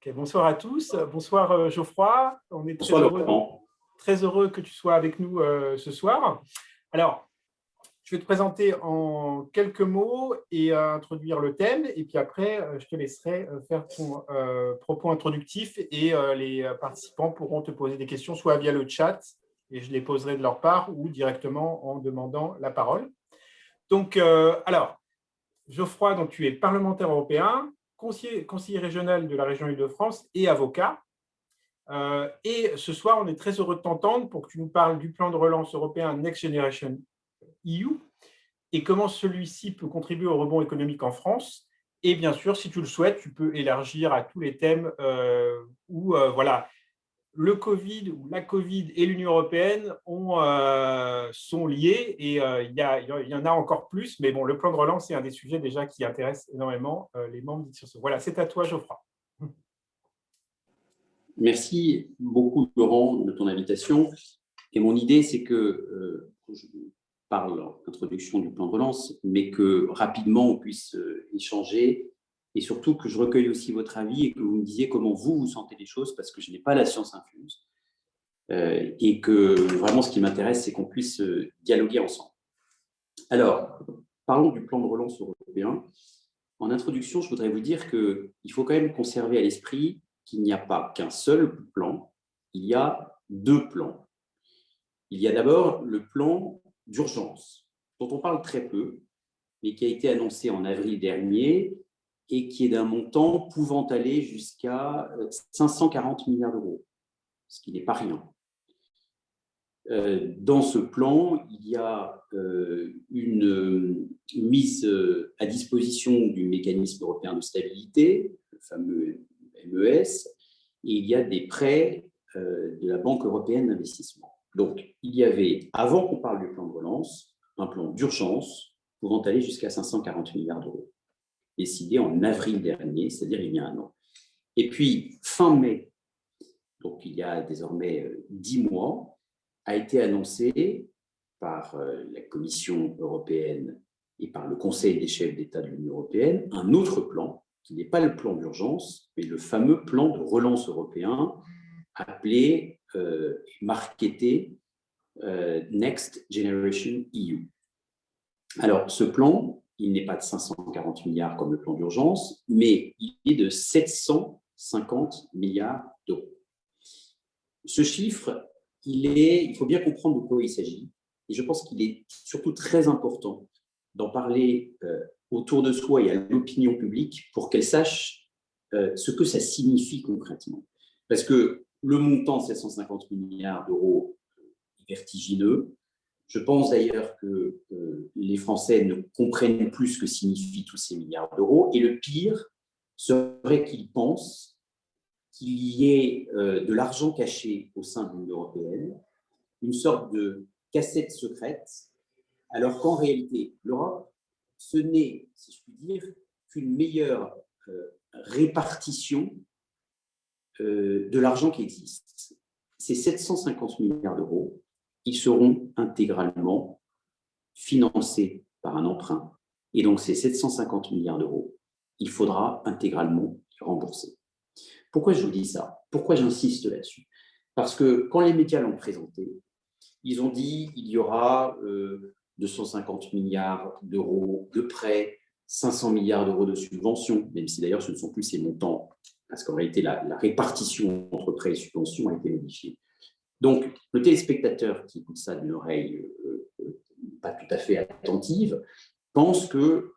Ok, bonsoir à tous. Bonsoir Geoffroy. On est Bonsoir Laurent. très heureux que tu sois avec nous ce soir. Alors, je vais te présenter en quelques mots et introduire le thème. Et puis après, je te laisserai faire ton propos introductif et les participants pourront te poser des questions soit via le chat et je les poserai de leur part ou directement en demandant la parole. Donc, alors, Geoffroy, donc, tu es parlementaire européen, conseiller régional de la région Île-de-France et avocat. Et ce soir, on est très heureux de t'entendre pour que tu nous parles du plan de relance européen Next Generation EU et comment celui-ci peut contribuer au rebond économique en France. Et bien sûr, si tu le souhaites, tu peux élargir à tous les thèmes où voilà, le Covid ou la Covid et l'Union européenne sont liés et il y en a encore plus. Mais bon, le plan de relance, c'est un des sujets déjà qui intéresse énormément les membres d'Ipsos. Voilà, c'est à toi, Geoffroy. Merci beaucoup Laurent de ton invitation. Et mon idée, c'est que je parle en introduction du plan de relance, mais que rapidement on puisse échanger et surtout que je recueille aussi votre avis et que vous me disiez comment vous sentez les choses parce que je n'ai pas la science infuse. Et que vraiment ce qui m'intéresse, c'est qu'on puisse dialoguer ensemble. Alors, parlons du plan de relance européen. En introduction, je voudrais vous dire qu'il faut quand même conserver à l'esprit qu'il n'y a pas qu'un seul plan, il y a deux plans. Il y a d'abord le plan d'urgence, dont on parle très peu, mais qui a été annoncé en avril dernier et qui est d'un montant pouvant aller jusqu'à 540 milliards d'euros, ce qui n'est pas rien. Dans ce plan, il y a une mise à disposition du mécanisme européen de stabilité, le fameux MES, et il y a des prêts de la Banque européenne d'investissement. Donc, il y avait, avant qu'on parle du plan de relance, un plan d'urgence pouvant aller jusqu'à 540 milliards d'euros, décidé en avril dernier, c'est-à-dire il y a un an. Et puis, fin mai, donc il y a désormais 10 mois, a été annoncé par la Commission européenne et par le Conseil des chefs d'État de l'Union européenne un autre plan, qui n'est pas le plan d'urgence, mais le fameux plan de relance européen appelé marketé Next Generation EU. Alors, ce plan, il n'est pas de 540 milliards comme le plan d'urgence, mais il est de 750 milliards d'euros. Ce chiffre, il faut bien comprendre de quoi il s'agit. Et je pense qu'il est surtout très important d'en parler autour de soi et à l'opinion publique pour qu'elle sache ce que ça signifie concrètement. Parce que le montant de 750 milliards d'euros est vertigineux. Je pense d'ailleurs que les Français ne comprennent plus ce que signifient tous ces milliards d'euros. Et le pire serait qu'ils pensent qu'il y ait de l'argent caché au sein de l'Union européenne, une sorte de cassette secrète, alors qu'en réalité, l'Europe, ce n'est, si je puis dire, qu'une meilleure répartition de l'argent qui existe. Ces 750 milliards d'euros, ils seront intégralement financés par un emprunt. Et donc, ces 750 milliards d'euros, il faudra intégralement les rembourser. Pourquoi je vous dis ça? Pourquoi j'insiste là-dessus? Parce que quand les médias l'ont présenté, ils ont dit qu'il y aura 250 milliards d'euros de prêts, 500 milliards d'euros de subventions, même si d'ailleurs ce ne sont plus ces montants, parce qu'en réalité la répartition entre prêts et subventions a été modifiée. Donc le téléspectateur qui écoute ça d'une oreille pas tout à fait attentive pense que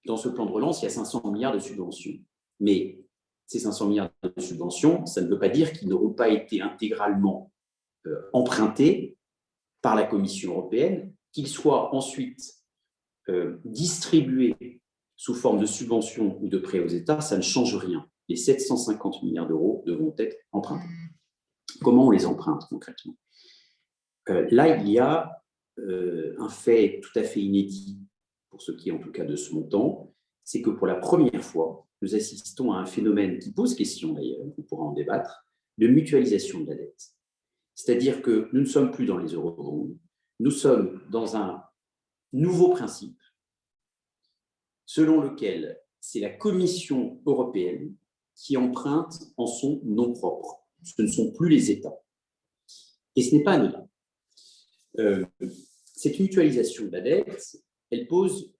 dans ce plan de relance, il y a 500 milliards de subventions. Mais ces 500 milliards de subventions, ça ne veut pas dire qu'ils n'auront pas été intégralement empruntés par la Commission européenne, qu'ils soient ensuite distribués sous forme de subventions ou de prêts aux États, ça ne change rien. Les 750 milliards d'euros devront être empruntés. Comment on les emprunte concrètement? Là, il y a un fait tout à fait inédit pour ce qui est en tout cas de ce montant, c'est que pour la première fois, nous assistons à un phénomène qui pose question d'ailleurs, on pourra en débattre, de mutualisation de la dette. C'est-à-dire que nous ne sommes plus dans les eurobonds, nous sommes dans un nouveau principe selon lequel c'est la Commission européenne qui empruntent en son nom propre. Ce ne sont plus les États. Et ce n'est pas anodin. Cette mutualisation de la dette, elle pose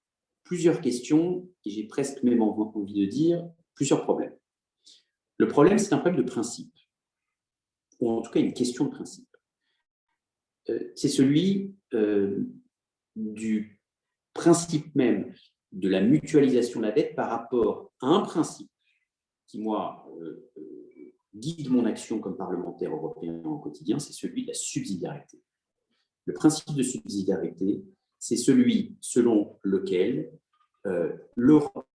plusieurs questions, et j'ai presque même envie de dire plusieurs problèmes. Le problème, c'est un problème de principe, ou en tout cas une question de principe. C'est celui du principe même de la mutualisation de la dette par rapport à un principe qui, moi, guide mon action comme parlementaire européen au quotidien, c'est celui de la subsidiarité. Le principe de subsidiarité, c'est celui selon lequel l'Europe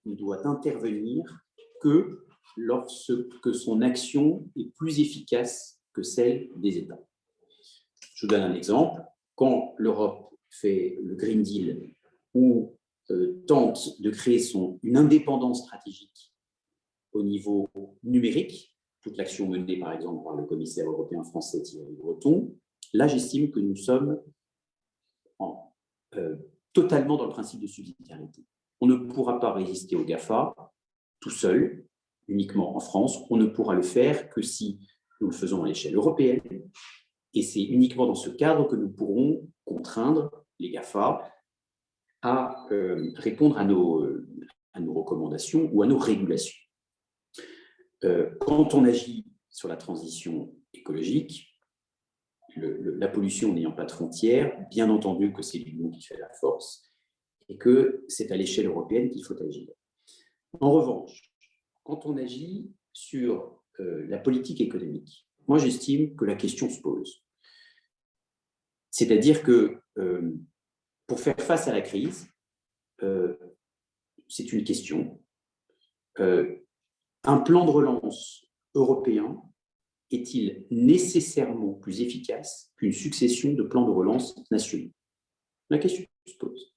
ne doit intervenir que lorsque son action est plus efficace que celle des États. Je vous donne un exemple. Quand l'Europe fait le Green Deal ou tente de créer une indépendance stratégique au niveau numérique, toute l'action menée par exemple par le commissaire européen français Thierry Breton, là j'estime que nous sommes totalement dans le principe de subsidiarité. On ne pourra pas résister au GAFA tout seul, uniquement en France. On ne pourra le faire que si nous le faisons à l'échelle européenne. Et c'est uniquement dans ce cadre que nous pourrons contraindre les GAFA à répondre à nos recommandations ou à nos régulations. Quand on agit sur la transition écologique, la pollution n'ayant pas de frontières, bien entendu que c'est l'union qui fait la force et que c'est à l'échelle européenne qu'il faut agir. En revanche, quand on agit sur la politique économique, moi j'estime que la question se pose. C'est-à-dire que pour faire face à la crise, c'est une question. Un plan de relance européen est-il nécessairement plus efficace qu'une succession de plans de relance nationaux? La question se pose.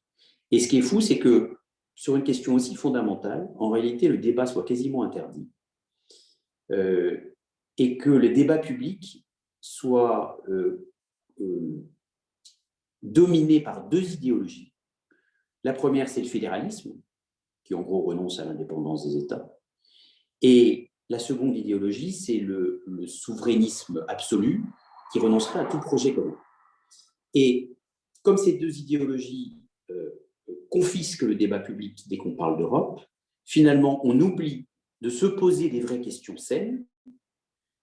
Et ce qui est fou, c'est que sur une question aussi fondamentale, en réalité, le débat soit quasiment interdit et que le débat public soit dominé par deux idéologies. La première, c'est le fédéralisme, qui en gros renonce à l'indépendance des États. Et la seconde idéologie, c'est le souverainisme absolu, qui renoncerait à tout projet commun. Et comme ces deux idéologies confisquent le débat public dès qu'on parle d'Europe, finalement, on oublie de se poser des vraies questions saines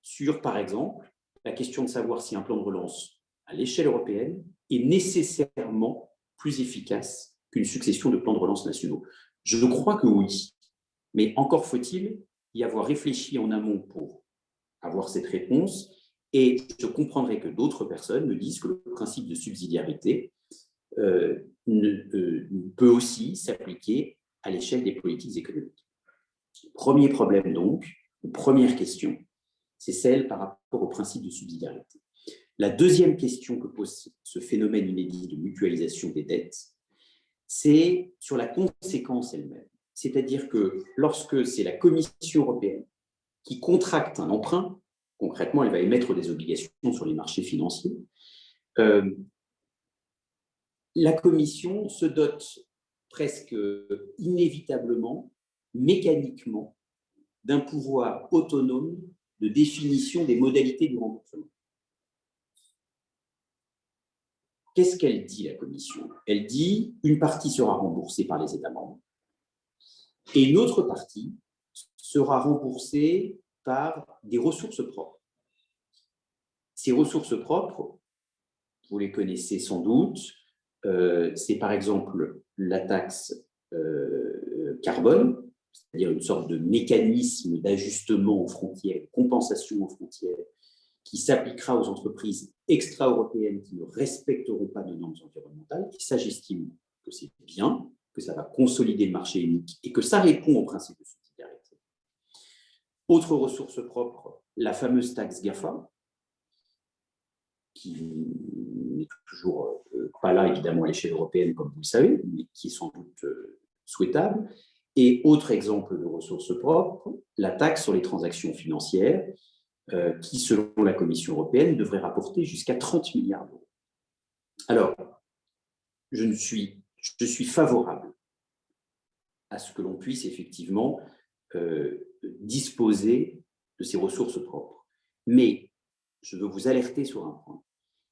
sur, par exemple, la question de savoir si un plan de relance à l'échelle européenne est nécessairement plus efficace qu'une succession de plans de relance nationaux. Je crois que oui, mais encore faut-il y avoir réfléchi en amont pour avoir cette réponse, et je comprendrai que d'autres personnes me disent que le principe de subsidiarité peut aussi s'appliquer à l'échelle des politiques économiques. Premier problème donc, ou première question, c'est celle par rapport au principe de subsidiarité. La deuxième question que pose ce phénomène inédit de mutualisation des dettes, c'est sur la conséquence elle-même. C'est-à-dire que lorsque c'est la Commission européenne qui contracte un emprunt, concrètement, elle va émettre des obligations sur les marchés financiers, la Commission se dote presque inévitablement, mécaniquement, d'un pouvoir autonome de définition des modalités du remboursement. Qu'est-ce qu'elle dit, la Commission? Elle dit une partie sera remboursée par les États membres et une autre partie sera remboursée par des ressources propres. Ces ressources propres, vous les connaissez sans doute, c'est par exemple la taxe carbone, c'est-à-dire une sorte de mécanisme d'ajustement aux frontières, de compensation aux frontières, qui s'appliquera aux entreprises extra-européennes qui ne respecteront pas de normes environnementales. Et ça, j'estime que c'est bien, que ça va consolider le marché unique et que ça répond au principe de subsidiarité. Autre ressource propre, la fameuse taxe GAFA, qui n'est toujours pas là, évidemment, à l'échelle européenne, comme vous le savez, mais qui est sans doute souhaitable. Et autre exemple de ressources propres, la taxe sur les transactions financières, qui, selon la Commission européenne, devrait rapporter jusqu'à 30 milliards d'euros. Alors, je suis favorable à ce que l'on puisse effectivement disposer de ses ressources propres. Mais je veux vous alerter sur un point,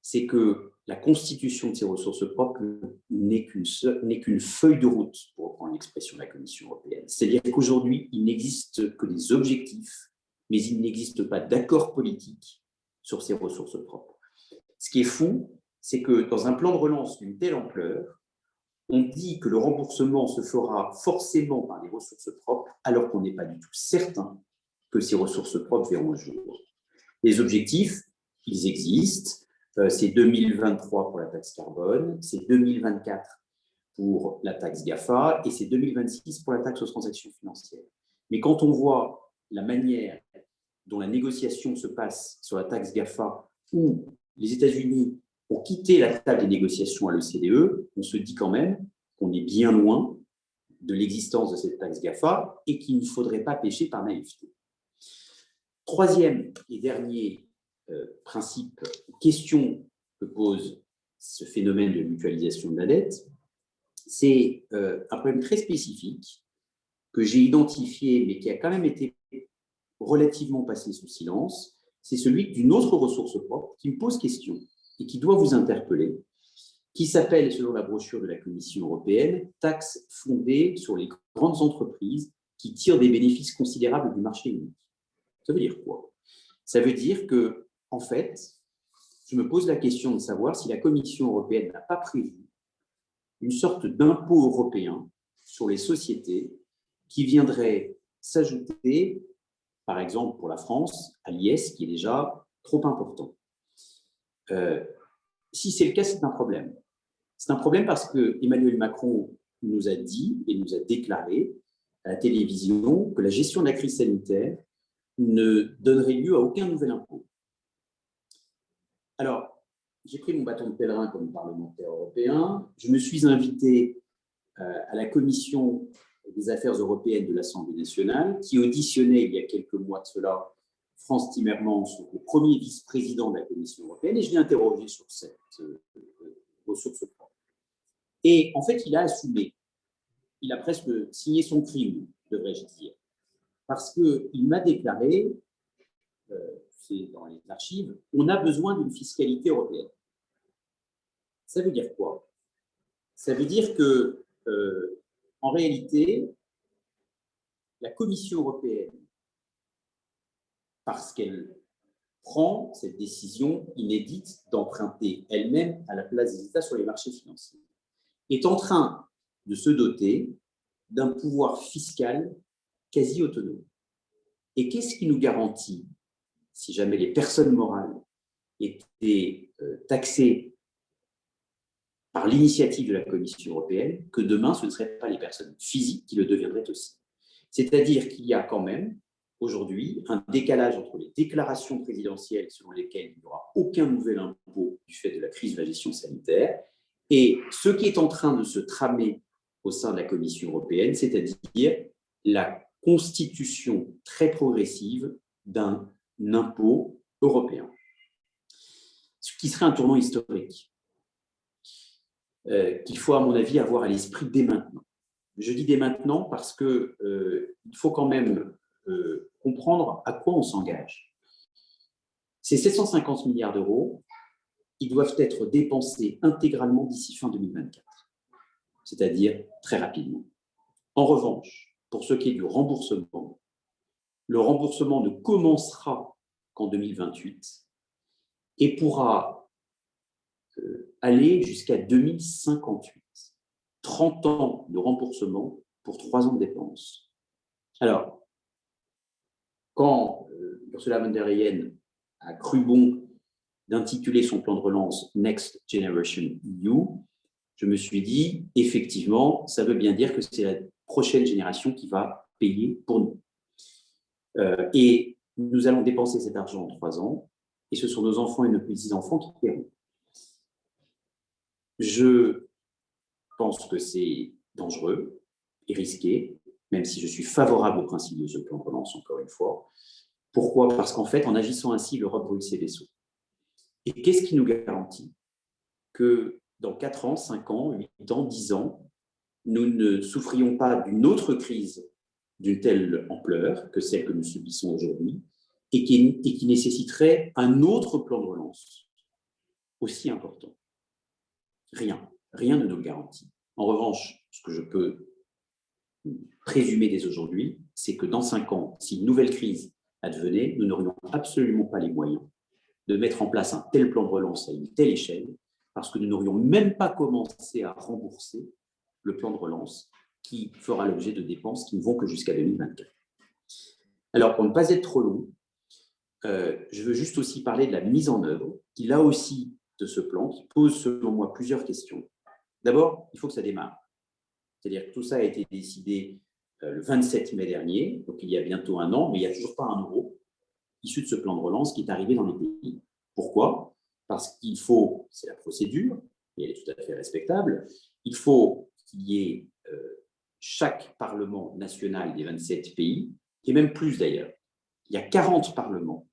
c'est que la constitution de ces ressources propres n'est qu'une feuille de route, pour reprendre l'expression de la Commission européenne. C'est-à-dire qu'aujourd'hui, il n'existe que des objectifs, mais il n'existe pas d'accord politique sur ces ressources propres. Ce qui est fou, c'est que dans un plan de relance d'une telle ampleur, on dit que le remboursement se fera forcément par les ressources propres, alors qu'on n'est pas du tout certain que ces ressources propres verront le jour. Les objectifs, ils existent. C'est 2023 pour la taxe carbone, c'est 2024 pour la taxe GAFA et c'est 2026 pour la taxe aux transactions financières. Mais quand on voit la manière dont la négociation se passe sur la taxe GAFA, où les États-Unis ont quitté la table des négociations à l'OCDE, on se dit quand même qu'on est bien loin de l'existence de cette taxe GAFA et qu'il ne faudrait pas pêcher par naïveté. Troisième et dernier principe, question que pose ce phénomène de mutualisation de la dette, c'est un problème très spécifique que j'ai identifié, mais qui a quand même été relativement passé sous silence, c'est celui d'une autre ressource propre qui me pose question et qui doit vous interpeller, qui s'appelle, selon la brochure de la Commission européenne, taxe fondée sur les grandes entreprises qui tirent des bénéfices considérables du marché unique. Ça veut dire quoi? Ça veut dire que, en fait, je me pose la question de savoir si la Commission européenne n'a pas prévu une sorte d'impôt européen sur les sociétés qui viendrait s'ajouter, par exemple pour la France, à l'IS, qui est déjà trop important. Si c'est le cas, c'est un problème. C'est un problème parce que Emmanuel Macron nous a dit et nous a déclaré à la télévision que la gestion de la crise sanitaire ne donnerait lieu à aucun nouvel impôt. Alors, j'ai pris mon bâton de pèlerin comme parlementaire européen. Je me suis invité à la Commission des affaires européennes de l'Assemblée nationale, qui auditionnait il y a quelques mois de cela Frans Timmermans, le premier vice-président de la Commission européenne, et je l'ai interrogé sur cette ressource propre. Et en fait, il a assumé, il a presque signé son crime, devrais-je dire, parce qu'il m'a déclaré, c'est dans les archives, on a besoin d'une fiscalité européenne. Ça veut dire quoi? Ça veut dire que, en réalité, la Commission européenne, parce qu'elle prend cette décision inédite d'emprunter elle-même à la place des États sur les marchés financiers, est en train de se doter d'un pouvoir fiscal quasi autonome. Et qu'est-ce qui nous garantit, si jamais les personnes morales étaient taxées par l'initiative de la Commission européenne, que demain, ce ne seraient pas les personnes physiques qui le deviendraient aussi? C'est-à-dire qu'il y a quand même, aujourd'hui, un décalage entre les déclarations présidentielles selon lesquelles il n'y aura aucun nouvel impôt du fait de la crise de la gestion sanitaire et ce qui est en train de se tramer au sein de la Commission européenne, c'est-à-dire la constitution très progressive d'un impôt européen. Ce qui serait un tournant historique qu'il faut, à mon avis, avoir à l'esprit dès maintenant. Je dis dès maintenant parce qu'il faut quand même comprendre à quoi on s'engage. Ces 750 milliards d'euros, ils doivent être dépensés intégralement d'ici fin 2024, c'est-à-dire très rapidement. En revanche, pour ce qui est du remboursement, le remboursement ne commencera qu'en 2028 et pourra aller jusqu'à 2058. 30 ans de remboursement pour 3 ans de dépenses. Alors, quand Ursula von der Leyen a cru bon d'intituler son plan de relance Next Generation EU, je me suis dit, effectivement, ça veut bien dire que c'est la prochaine génération qui va payer pour nous. Et nous allons dépenser cet argent en 3 ans, et ce sont nos enfants et nos petits-enfants qui paieront. Je pense que c'est dangereux et risqué, même si je suis favorable au principe de ce plan de relance, encore une fois. Pourquoi? Parce qu'en fait, en agissant ainsi, l'Europe brûle ses vaisseaux. Et qu'est-ce qui nous garantit que dans 4 ans, 5 ans, 8 ans, 10 ans, nous ne souffrions pas d'une autre crise d'une telle ampleur que celle que nous subissons aujourd'hui et qui nécessiterait un autre plan de relance aussi important. Rien ne nous le garantit. En revanche, ce que je peux présumer dès aujourd'hui, c'est que dans 5 ans, si une nouvelle crise advenait, nous n'aurions absolument pas les moyens de mettre en place un tel plan de relance à une telle échelle, parce que nous n'aurions même pas commencé à rembourser le plan de relance qui fera l'objet de dépenses qui ne vont que jusqu'à 2024. Alors, pour ne pas être trop long, je veux juste aussi parler de la mise en œuvre, qui là aussi de ce plan, qui pose selon moi plusieurs questions. D'abord, il faut que ça démarre. C'est-à-dire que tout ça a été décidé le 27 mai dernier, donc il y a bientôt 1 an, mais il n'y a toujours pas un euro issu de ce plan de relance qui est arrivé dans les pays. Pourquoi? Parce qu'il faut, c'est la procédure, et elle est tout à fait respectable, il faut qu'il y ait chaque parlement national des 27 pays, et même plus d'ailleurs. Il y a 40 parlements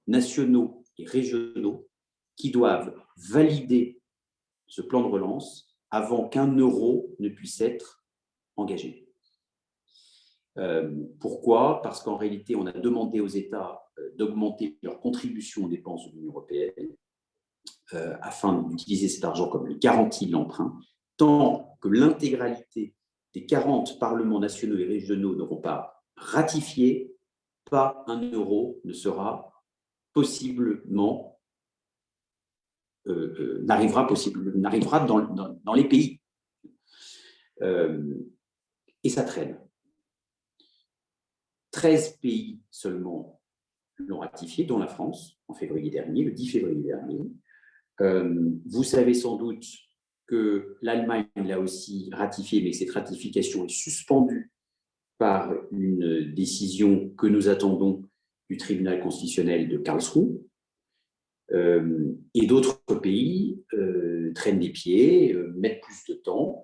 nationaux et régionaux qui doivent valider ce plan de relance avant qu'1 euro ne puisse être engagé. Pourquoi? Parce qu'en réalité, on a demandé aux États d'augmenter leur contribution aux dépenses de l'Union européenne afin d'utiliser cet argent comme une garantie de l'emprunt, tant que l'intégralité des 40 parlements nationaux et régionaux n'auront pas ratifié, pas 1 euro ne sera possiblement n'arrivera dans les pays. Et ça traîne. 13 pays seulement l'ont ratifié, dont la France, en février dernier, le 10 février dernier. Vous savez sans doute que l'Allemagne l'a aussi ratifié, mais que cette ratification est suspendue par une décision que nous attendons du tribunal constitutionnel de Karlsruhe. Et d'autres pays traînent des pieds, mettent plus de temps.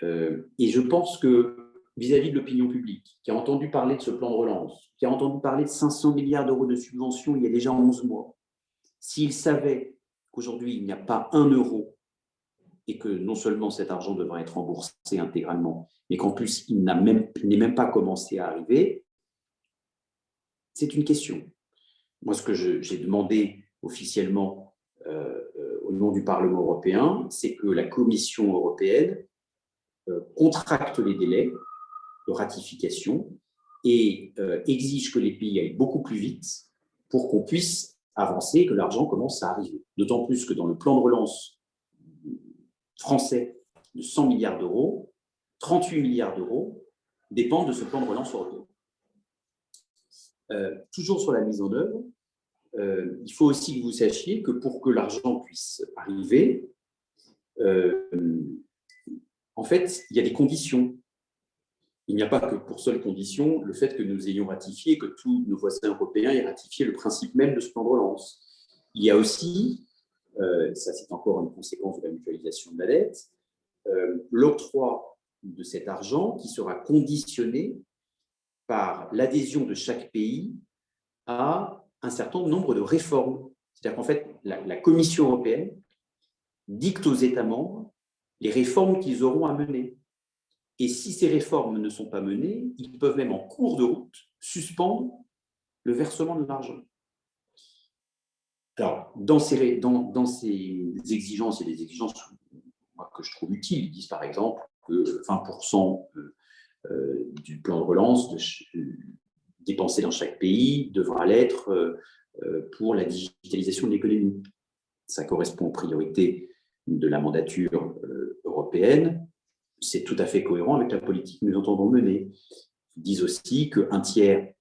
Et je pense que vis-à-vis de l'opinion publique, qui a entendu parler de ce plan de relance, qui a entendu parler de 500 milliards d'euros de subventions il y a déjà 11 mois, s'ils savaient qu'aujourd'hui, il n'y a pas 1 euro et que non seulement cet argent devra être remboursé intégralement, mais qu'en plus, il n'est même pas commencé à arriver, c'est une question. Moi, ce que j'ai demandé officiellement au nom du Parlement européen, c'est que la Commission européenne contracte les délais de ratification et exige que les pays aillent beaucoup plus vite pour qu'on puisse avancer et que l'argent commence à arriver. D'autant plus que dans le plan de relance français de 100 milliards d'euros, 38 milliards d'euros dépendent de ce plan de relance européen. Toujours sur la mise en œuvre, il faut aussi que vous sachiez que pour que l'argent puisse arriver, en fait, il y a des conditions. Il n'y a pas que pour seule condition le fait que nous ayons ratifié, que tous nos voisins européens aient ratifié le principe même de ce plan de relance. Il y a aussi, ça c'est encore une conséquence de la mutualisation de la dette, l'octroi de cet argent qui sera conditionné par l'adhésion de chaque pays à un certain nombre de réformes. C'est-à-dire qu'en fait, la Commission européenne dicte aux États membres les réformes qu'ils auront à mener. Et si ces réformes ne sont pas menées, ils peuvent même en cours de route suspendre le versement de l'argent. Alors, dans ces exigences, il y a des exigences que je trouve utiles. Ils disent par exemple que 20% du plan de relance dépensé dans chaque pays devra l'être pour la digitalisation de l'économie. Ça correspond aux priorités de la mandature européenne. C'est tout à fait cohérent avec la politique que nous entendons mener. Ils disent aussi qu'un tiers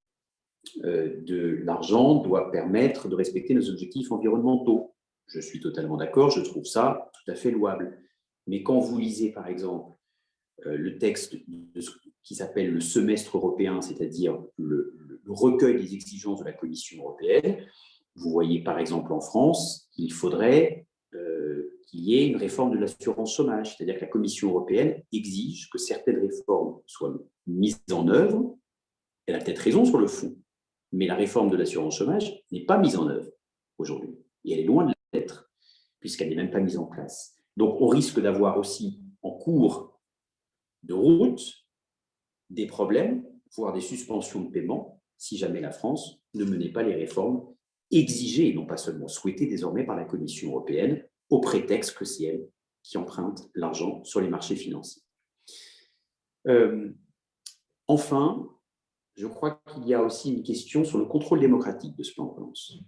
de l'argent doit permettre de respecter nos objectifs environnementaux. Je suis totalement d'accord, je trouve ça tout à fait louable. Mais quand vous lisez, par exemple, le texte qui s'appelle le semestre européen, c'est-à-dire le recueil des exigences de la Commission européenne, vous voyez par exemple en France qu'il faudrait qu'il y ait une réforme de l'assurance chômage, c'est-à-dire que la Commission européenne exige que certaines réformes soient mises en œuvre. Elle a peut-être raison sur le fond, mais la réforme de l'assurance chômage n'est pas mise en œuvre aujourd'hui. Et elle est loin de l'être, puisqu'elle n'est même pas mise en place. Donc on risque d'avoir aussi en cours de route des problèmes voire des suspensions de paiement, si jamais la France ne menait pas les réformes exigées, et non pas seulement souhaitées désormais par la Commission européenne, au prétexte que c'est elle qui emprunte l'argent sur les marchés financiers. Enfin, je crois qu'il y a aussi une question sur le contrôle démocratique de ce plan de relance.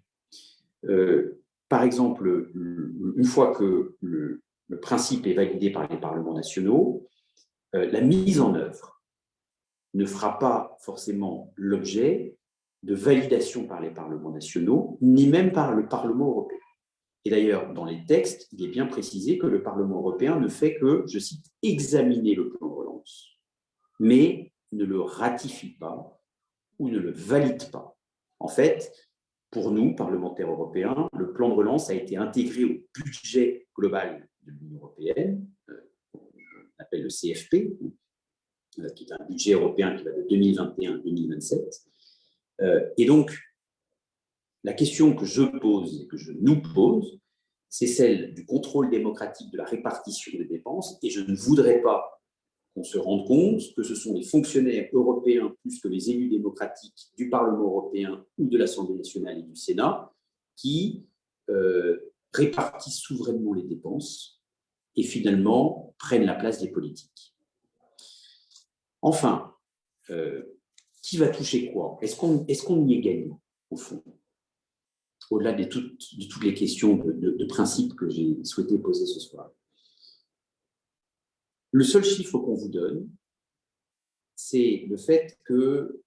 Par exemple, une fois que le principe est validé par les parlements nationaux, la mise en œuvre ne fera pas forcément l'objet de validation par les parlements nationaux, ni même par le Parlement européen. Et d'ailleurs, dans les textes, il est bien précisé que le Parlement européen ne fait que, je cite, examiner le plan de relance, mais ne le ratifie pas ou ne le valide pas. En fait, pour nous, parlementaires européens, le plan de relance a été intégré au budget global de l'Union européenne, qu'on appelle le CFP, qui est un budget européen qui va de 2021 à 2027. Et donc, la question que je pose et que je nous pose, c'est celle du contrôle démocratique de la répartition des dépenses, et je ne voudrais pas qu'on se rende compte que ce sont les fonctionnaires européens plus que les élus démocratiques du Parlement européen ou de l'Assemblée nationale et du Sénat qui répartissent souverainement les dépenses et finalement prennent la place des politiques. Enfin, qui va toucher quoi? Est-ce qu'on y est gagnant, au fond? Au-delà de toutes les questions de principe que j'ai souhaité poser ce soir. Le seul chiffre qu'on vous donne, c'est le fait que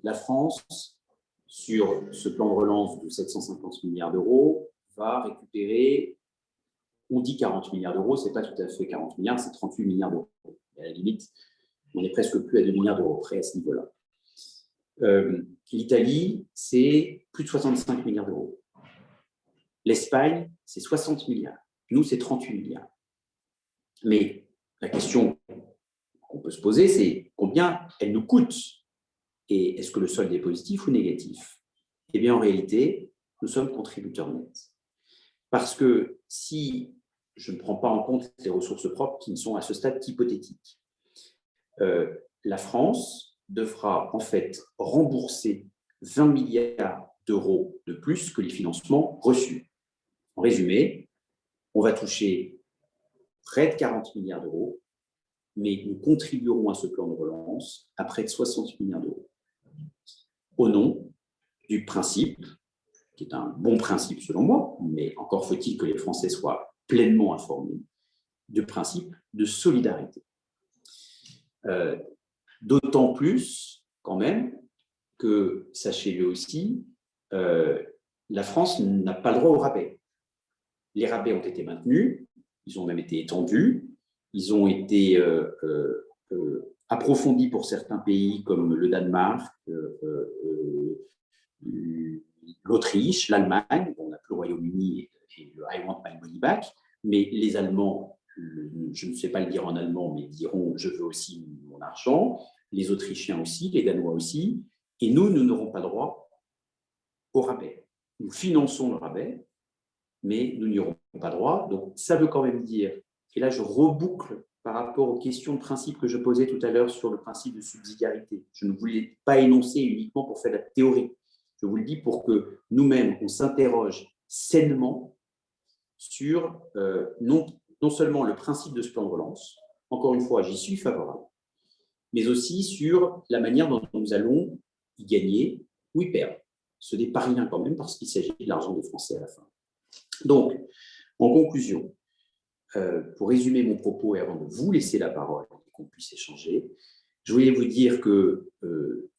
la France, sur ce plan de relance de 750 milliards d'euros, va récupérer, on dit 40 milliards d'euros, ce n'est pas tout à fait 40 milliards, c'est 38 milliards d'euros. Et à la limite, on n'est presque plus à 2 milliards d'euros près à ce niveau-là. L'Italie, c'est plus de 65 milliards d'euros. L'Espagne, c'est 60 milliards. Nous, c'est 38 milliards. Mais la question qu'on peut se poser, c'est combien elle nous coûte et est-ce que le solde est positif ou négatif? Eh bien, en réalité, nous sommes contributeurs nets. Parce que si je ne prends pas en compte les ressources propres qui ne sont à ce stade qu'hypothétiques, la France devra en fait rembourser 20 milliards d'euros de plus que les financements reçus. En résumé, on va toucher près de 40 milliards d'euros, mais nous contribuerons à ce plan de relance à près de 60 milliards d'euros. Au nom du principe, qui est un bon principe selon moi, mais encore faut-il que les Français soient pleinement informés, du principe de solidarité. D'autant plus, quand même, que, sachez-le aussi, la France n'a pas le droit au rabais. Les rabais ont été maintenus, ils ont même été étendus, ils ont été approfondis pour certains pays comme le Danemark, l'Autriche, l'Allemagne, on n'a plus le Royaume-Uni et le I want my money back, mais les Allemands, je ne sais pas le dire en allemand, mais diront je veux aussi mon argent, les Autrichiens aussi, les Danois aussi, et nous n'aurons pas droit au rabais. Nous finançons le rabais, mais nous n'y aurons pas droit. Donc ça veut quand même dire, et là je reboucle par rapport aux questions de principe que je posais tout à l'heure sur le principe de subsidiarité. Je ne voulais pas énoncer uniquement pour faire la théorie. Je vous le dis pour que nous-mêmes, on s'interroge sainement sur non seulement le principe de ce plan de relance, encore une fois, j'y suis favorable, mais aussi sur la manière dont nous allons y gagner ou y perdre. Ce n'est pas rien quand même parce qu'il s'agit de l'argent des Français à la fin. Donc, en conclusion, pour résumer mon propos et avant de vous laisser la parole et qu'on puisse échanger, je voulais vous dire que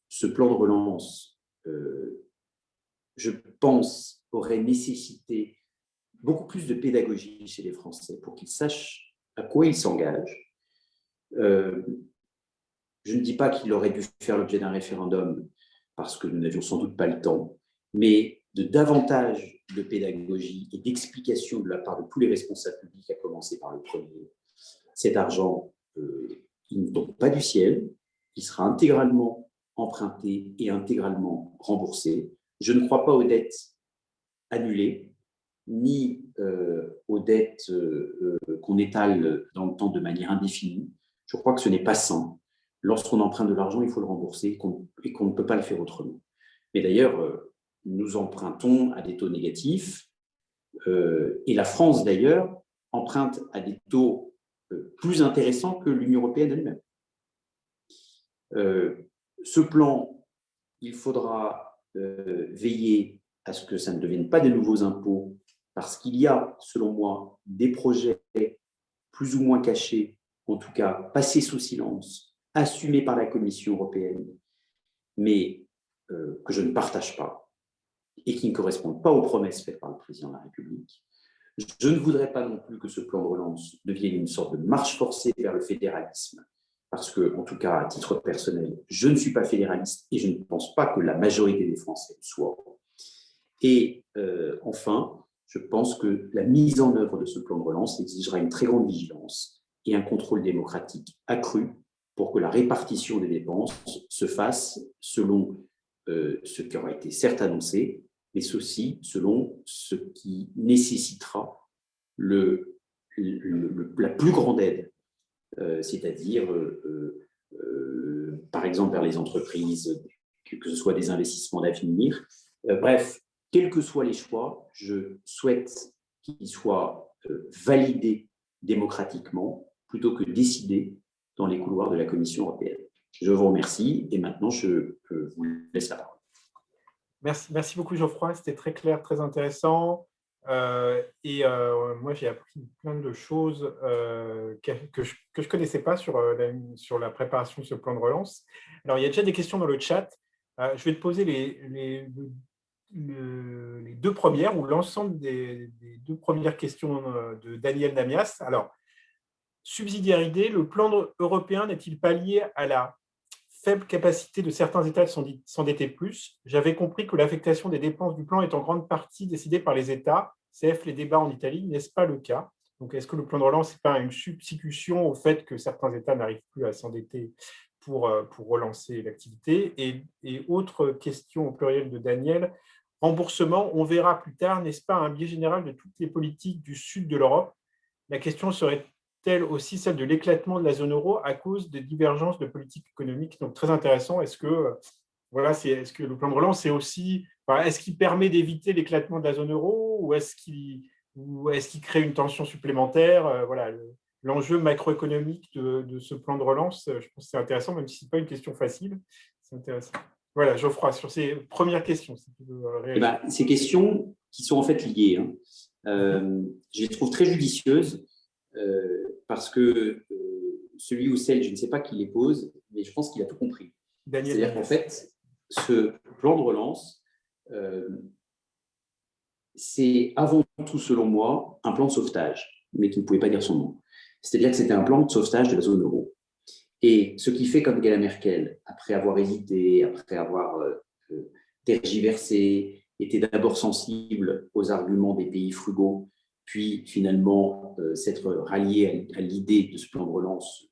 ce plan de relance, je pense, aurait nécessité beaucoup plus de pédagogie chez les Français pour qu'ils sachent à quoi ils s'engagent. Je ne dis pas qu'il aurait dû faire l'objet d'un référendum parce que nous n'avions sans doute pas le temps, mais de davantage de pédagogie et d'explication de la part de tous les responsables publics, à commencer par le premier. Cet argent, il ne tombe pas du ciel, il sera intégralement emprunté et intégralement remboursé. Je ne crois pas aux dettes annulées, ni aux dettes qu'on étale dans le temps de manière indéfinie. Je crois que ce n'est pas sain. lorsqu'on emprunte de l'argent, il faut le rembourser et qu'on ne peut pas le faire autrement. Mais d'ailleurs, nous empruntons à des taux négatifs et la France, d'ailleurs, emprunte à des taux plus intéressants que l'Union européenne elle-même. Ce plan, il faudra veiller à ce que ça ne devienne pas des nouveaux impôts, parce qu'il y a, selon moi, des projets plus ou moins cachés, en tout cas passés sous silence, assumés par la Commission européenne, mais que je ne partage pas et qui ne correspondent pas aux promesses faites par le président de la République. Je ne voudrais pas non plus que ce plan de relance devienne une sorte de marche forcée vers le fédéralisme, parce que, en tout cas, à titre personnel, je ne suis pas fédéraliste et je ne pense pas que la majorité des Français le soient. Et enfin, je pense que la mise en œuvre de ce plan de relance exigera une très grande vigilance et un contrôle démocratique accru pour que la répartition des dépenses se fasse selon ce qui aura été certes annoncé, mais aussi selon ce qui nécessitera la plus grande aide, c'est-à-dire, par exemple, vers les entreprises, que ce soit des investissements d'avenir. Bref, quels que soient les choix, je souhaite qu'ils soient validés démocratiquement plutôt que décidés dans les couloirs de la Commission européenne. Je vous remercie et maintenant je vous laisse la parole. Merci beaucoup Geoffroy, c'était très clair, très intéressant. Moi, j'ai appris plein de choses que je ne connaissais pas sur la préparation de ce plan de relance. Alors, il y a déjà des questions dans le chat. Je vais te poser les deux premières ou l'ensemble des deux premières questions de Daniel Namias. Alors, subsidiarité, le plan européen n'est-il pas lié à la faible capacité de certains États de s'endetter plus? J'avais compris que l'affectation des dépenses du plan est en grande partie décidée par les États. CF les débats en Italie, n'est-ce pas le cas? Donc, est-ce que le plan de relance n'est pas une substitution au fait que certains États n'arrivent plus à s'endetter pour relancer l'activité? Et autre question au pluriel de Daniel, remboursement, on verra plus tard, n'est-ce pas un biais général de toutes les politiques du sud de l'Europe? La question serait-elle aussi celle de l'éclatement de la zone euro à cause des divergences de politique économique? Donc, très intéressant. Est-ce que le plan de relance est-ce qu'il permet d'éviter l'éclatement de la zone euro ou est-ce qu'il crée une tension supplémentaire? L'enjeu macroéconomique de ce plan de relance, je pense que c'est intéressant, même si ce n'est pas une question facile. C'est intéressant. Voilà, Geoffroy, sur ces premières questions. Si tu veux réagir. Ces questions qui sont en fait liées, je les trouve très judicieuses parce que celui ou celle, je ne sais pas qui les pose, mais je pense qu'il a tout compris. C'est-à-dire qu'en fait, ce plan de relance, c'est avant tout, selon moi, un plan de sauvetage, mais qui ne pouvait pas dire son nom. C'est-à-dire que c'était un plan de sauvetage de la zone euro. Et ce qui fait qu'Angela Merkel, après avoir hésité, après avoir tergiversé, était d'abord sensible aux arguments des pays frugaux, puis finalement s'être ralliée à l'idée de ce plan de relance,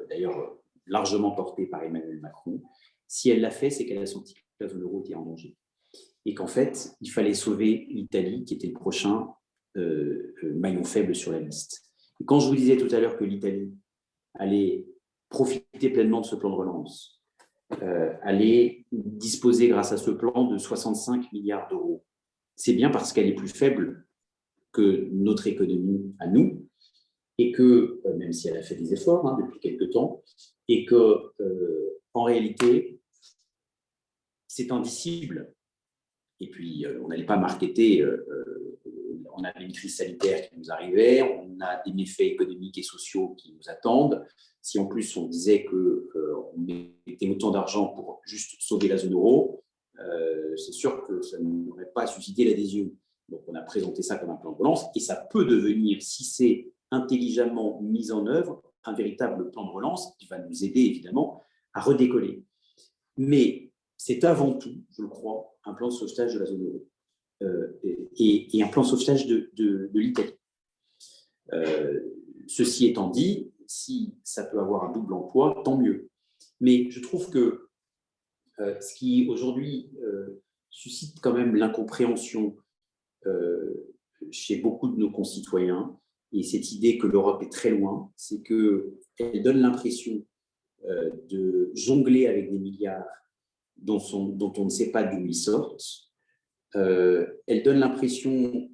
d'ailleurs largement porté par Emmanuel Macron. Si elle l'a fait, c'est qu'elle a senti que la zone euro était en danger. Et qu'en fait, il fallait sauver l'Italie, qui était le prochain maillon faible sur la liste. Et quand je vous disais tout à l'heure que l'Italie allait profiter pleinement de ce plan de relance, allait disposer grâce à ce plan de 65 milliards d'euros, c'est bien parce qu'elle est plus faible que notre économie à nous, et que, même si elle a fait des efforts depuis quelques temps, et que, en réalité, c'est indicible. Et puis, on n'allait pas marketer, on avait une crise sanitaire qui nous arrivait, on a des méfaits économiques et sociaux qui nous attendent. Si en plus on disait qu'on mettait autant d'argent pour juste sauver la zone euro, c'est sûr que ça n'aurait pas suscité l'adhésion. Donc, on a présenté ça comme un plan de relance et ça peut devenir, si c'est intelligemment mis en œuvre, un véritable plan de relance qui va nous aider évidemment à redécoller. Mais c'est avant tout, je le crois, un plan de sauvetage de la zone euro et un plan de sauvetage de l'Italie. Ceci étant dit, si ça peut avoir un double emploi, tant mieux. Mais je trouve que ce qui aujourd'hui suscite quand même l'incompréhension chez beaucoup de nos concitoyens, et cette idée que l'Europe est très loin, c'est qu'elle donne l'impression de jongler avec des milliards dont on ne sait pas d'où ils sortent. Elle donne l'impression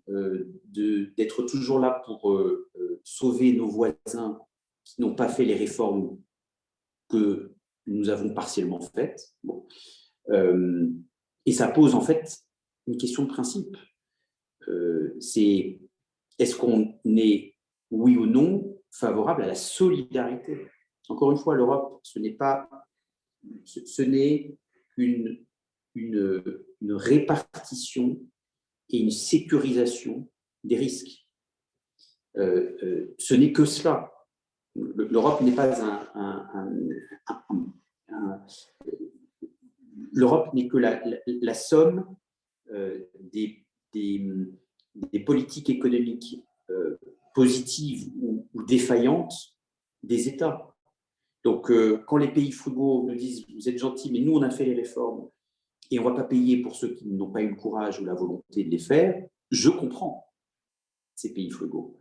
d'être toujours là pour sauver nos voisins qui n'ont pas fait les réformes que nous avons partiellement faites. Bon. Et ça pose en fait une question de principe. C'est est-ce qu'on est, oui ou non, favorable à la solidarité? Encore une fois, l'Europe, ce n'est une répartition et une sécurisation des risques. Ce n'est que cela. L'Europe n'est pas l'Europe n'est que la somme des politiques économiques positives ou défaillantes des États. Donc, quand les pays frugaux nous disent « vous êtes gentils, mais nous, on a fait les réformes et on ne va pas payer pour ceux qui n'ont pas eu le courage ou la volonté de les faire », je comprends ces pays frugaux.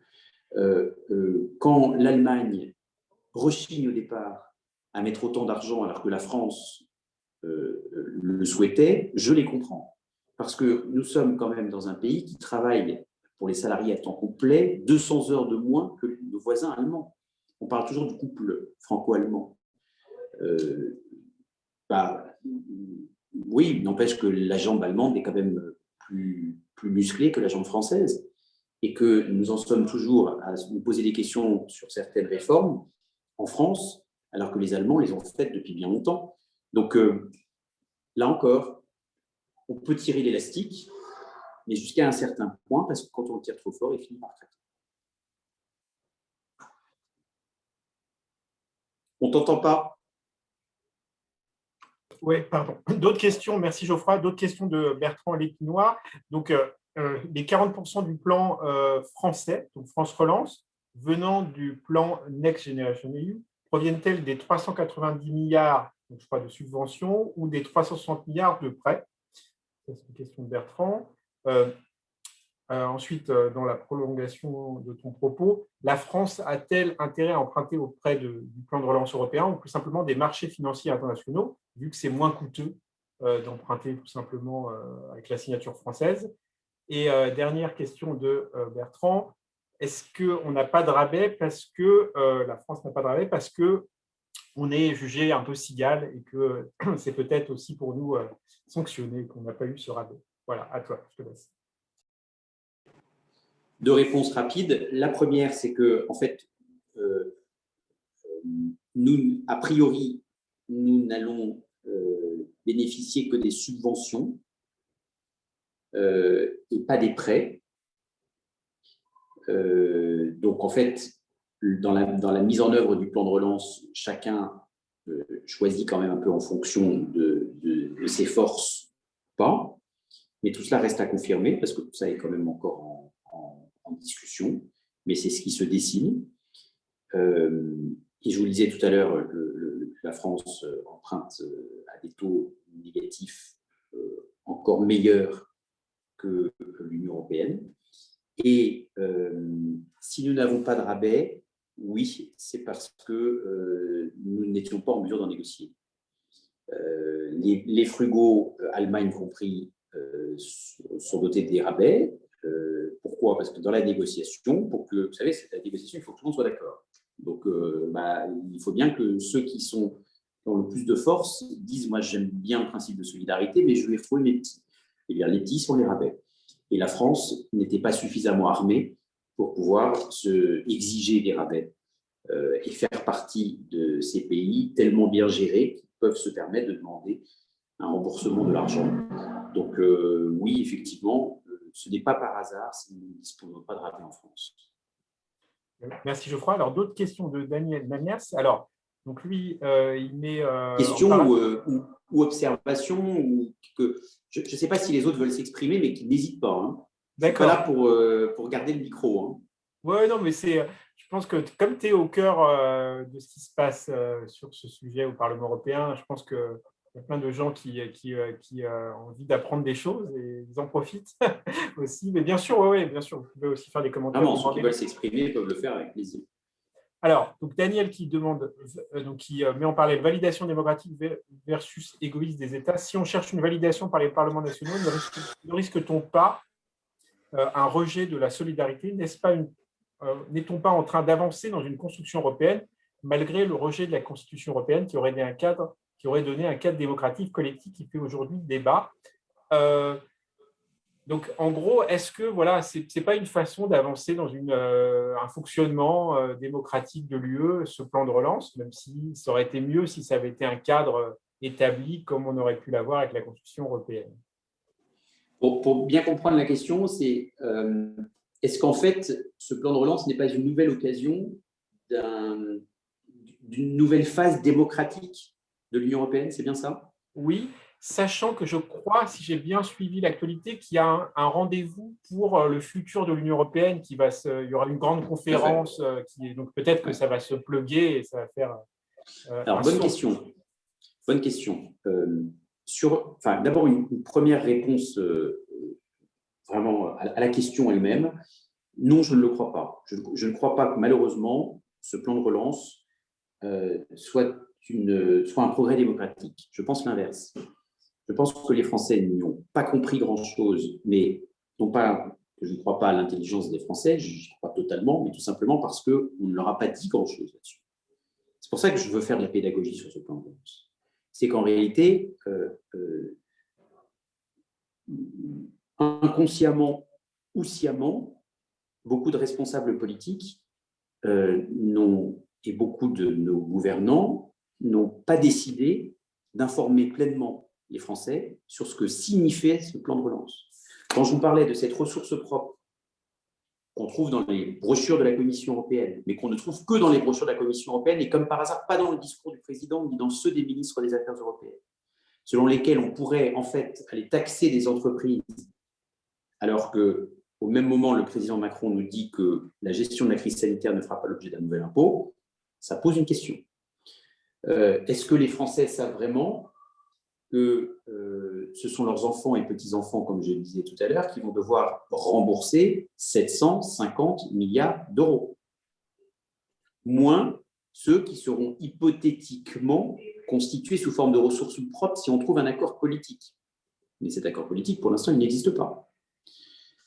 Quand l'Allemagne rechigne au départ à mettre autant d'argent alors que la France le souhaitait, je les comprends. Parce que nous sommes quand même dans un pays qui travaille pour les salariés à temps complet 200 heures de moins que nos voisins allemands. On parle toujours du couple franco-allemand. Oui, n'empêche que la jambe allemande est quand même plus musclée que la jambe française et que nous en sommes toujours à nous poser des questions sur certaines réformes en France, alors que les Allemands les ont faites depuis bien longtemps. Donc, là encore, on peut tirer l'élastique, mais jusqu'à un certain point, parce que quand on le tire trop fort, il finit par craquer. On ne t'entend pas. Oui, pardon. D'autres questions, merci Geoffroy. D'autres questions de Bertrand Lépinois. Donc, les 40% du plan français, donc France Relance, venant du plan Next Generation EU, proviennent-elles des 390 milliards, donc, je crois, de subventions ou des 360 milliards de prêts? C'est une question de Bertrand. Ensuite, dans la prolongation de ton propos, la France a-t-elle intérêt à emprunter auprès du plan de relance européen ou plus simplement des marchés financiers internationaux, vu que c'est moins coûteux d'emprunter tout simplement avec la signature française? Et dernière question de Bertrand, est-ce qu'on n'a pas de rabais parce que la France n'a pas de rabais parce qu'on est jugé un peu cigale et que c'est peut-être aussi pour nous sanctionné qu'on n'a pas eu ce rabais? Voilà, à toi, je te laisse. Deux réponses rapides. La première, c'est que, en fait, nous, a priori, nous n'allons bénéficier que des subventions et pas des prêts. Donc, en fait, dans la mise en œuvre du plan de relance, chacun choisit quand même un peu en fonction de ses forces, pas. Mais tout cela reste à confirmer parce que tout ça est quand même encore en discussion, mais c'est ce qui se dessine. Et je vous le disais tout à l'heure, la France emprunte à des taux négatifs encore meilleurs que l'Union européenne. Et si nous n'avons pas de rabais, oui, c'est parce que nous n'étions pas en mesure d'en négocier. Les frugaux, Allemagne compris, sont dotés des rabais. Pourquoi? Parce que dans la négociation, vous savez, c'est la négociation, il faut que tout le monde soit d'accord. Donc, il faut bien que ceux qui ont le plus de force disent « moi, j'aime bien le principe de solidarité, mais je vais retrouver mes petits ». Eh bien, les petits sont les rabais. Et la France n'était pas suffisamment armée pour pouvoir exiger des rabais et faire partie de ces pays tellement bien gérés qu'ils peuvent se permettre de demander un remboursement de l'argent. Donc, oui, effectivement, ce n'est pas par hasard si nous ne disposons pas de rabais en France. Merci Geoffroy. Alors, d'autres questions de Daniel Namias. Alors, donc lui, il met… Question ou observation, je ne sais pas si les autres veulent s'exprimer, mais qu'ils n'hésitent pas. Hein. Je ne suis pas là pour garder le micro. Hein. Oui, non, mais je pense que comme tu es au cœur de ce qui se passe sur ce sujet au Parlement européen, je pense qu'il y a plein de gens qui ont envie d'apprendre des choses et ils en profitent aussi. Mais bien sûr, oui, bien sûr, vous pouvez aussi faire des commentaires. Vraiment, ceux qui veulent s'exprimer peuvent le faire avec plaisir. Alors, donc Daniel qui demande, donc qui met en parallèle validation démocratique versus égoïsme des États. Si on cherche une validation par les parlements nationaux, ne risque-t-on pas un rejet de la solidarité? N'est-on pas en train d'avancer dans une construction européenne malgré le rejet de la Constitution européenne qui aurait donné un cadre démocratique collectif qui fait aujourd'hui débat? Donc, en gros, est-ce que voilà, ce n'est pas une façon d'avancer dans un fonctionnement démocratique de l'UE, ce plan de relance, même si ça aurait été mieux si ça avait été un cadre établi comme on aurait pu l'avoir avec la Constitution européenne? Pour bien comprendre la question, c'est est-ce qu'en fait, ce plan de relance n'est pas une nouvelle occasion d'une nouvelle phase démocratique de l'Union européenne? C'est bien ça? Oui, sachant que je crois, si j'ai bien suivi l'actualité, qu'il y a un rendez-vous pour le futur de l'Union européenne il y aura une grande conférence donc peut-être que ça va se plugger et ça va faire Alors, bonne question. Bonne question. D'abord, une première réponse vraiment à la question elle-même. Non, je ne le crois pas. Je ne crois pas que malheureusement, ce plan de relance soit un progrès démocratique. Je pense l'inverse. Je pense que les Français n'ont pas compris grand-chose, mais non pas que je ne crois pas à l'intelligence des Français, je crois totalement, mais tout simplement parce qu'on ne leur a pas dit grand-chose là-dessus. C'est pour ça que je veux faire de la pédagogie sur ce plan de relance. C'est qu'en réalité, inconsciemment ou sciemment, beaucoup de responsables politiques et beaucoup de nos gouvernants n'ont pas décidé d'informer pleinement les Français sur ce que signifiait ce plan de relance. Quand je vous parlais de cette ressource propre qu'on trouve dans les brochures de la Commission européenne, mais qu'on ne trouve que dans les brochures de la Commission européenne et comme par hasard pas dans le discours du président ni dans ceux des ministres des Affaires européennes, selon lesquels on pourrait en fait aller taxer des entreprises alors qu'au même moment, le président Macron nous dit que la gestion de la crise sanitaire ne fera pas l'objet d'un nouvel impôt, ça pose une question. Est-ce que les Français savent vraiment que ce sont leurs enfants et petits-enfants, comme je le disais tout à l'heure, qui vont devoir rembourser 750 milliards d'euros, moins ceux qui seront hypothétiquement constitués sous forme de ressources propres si on trouve un accord politique. Mais cet accord politique, pour l'instant, il n'existe pas.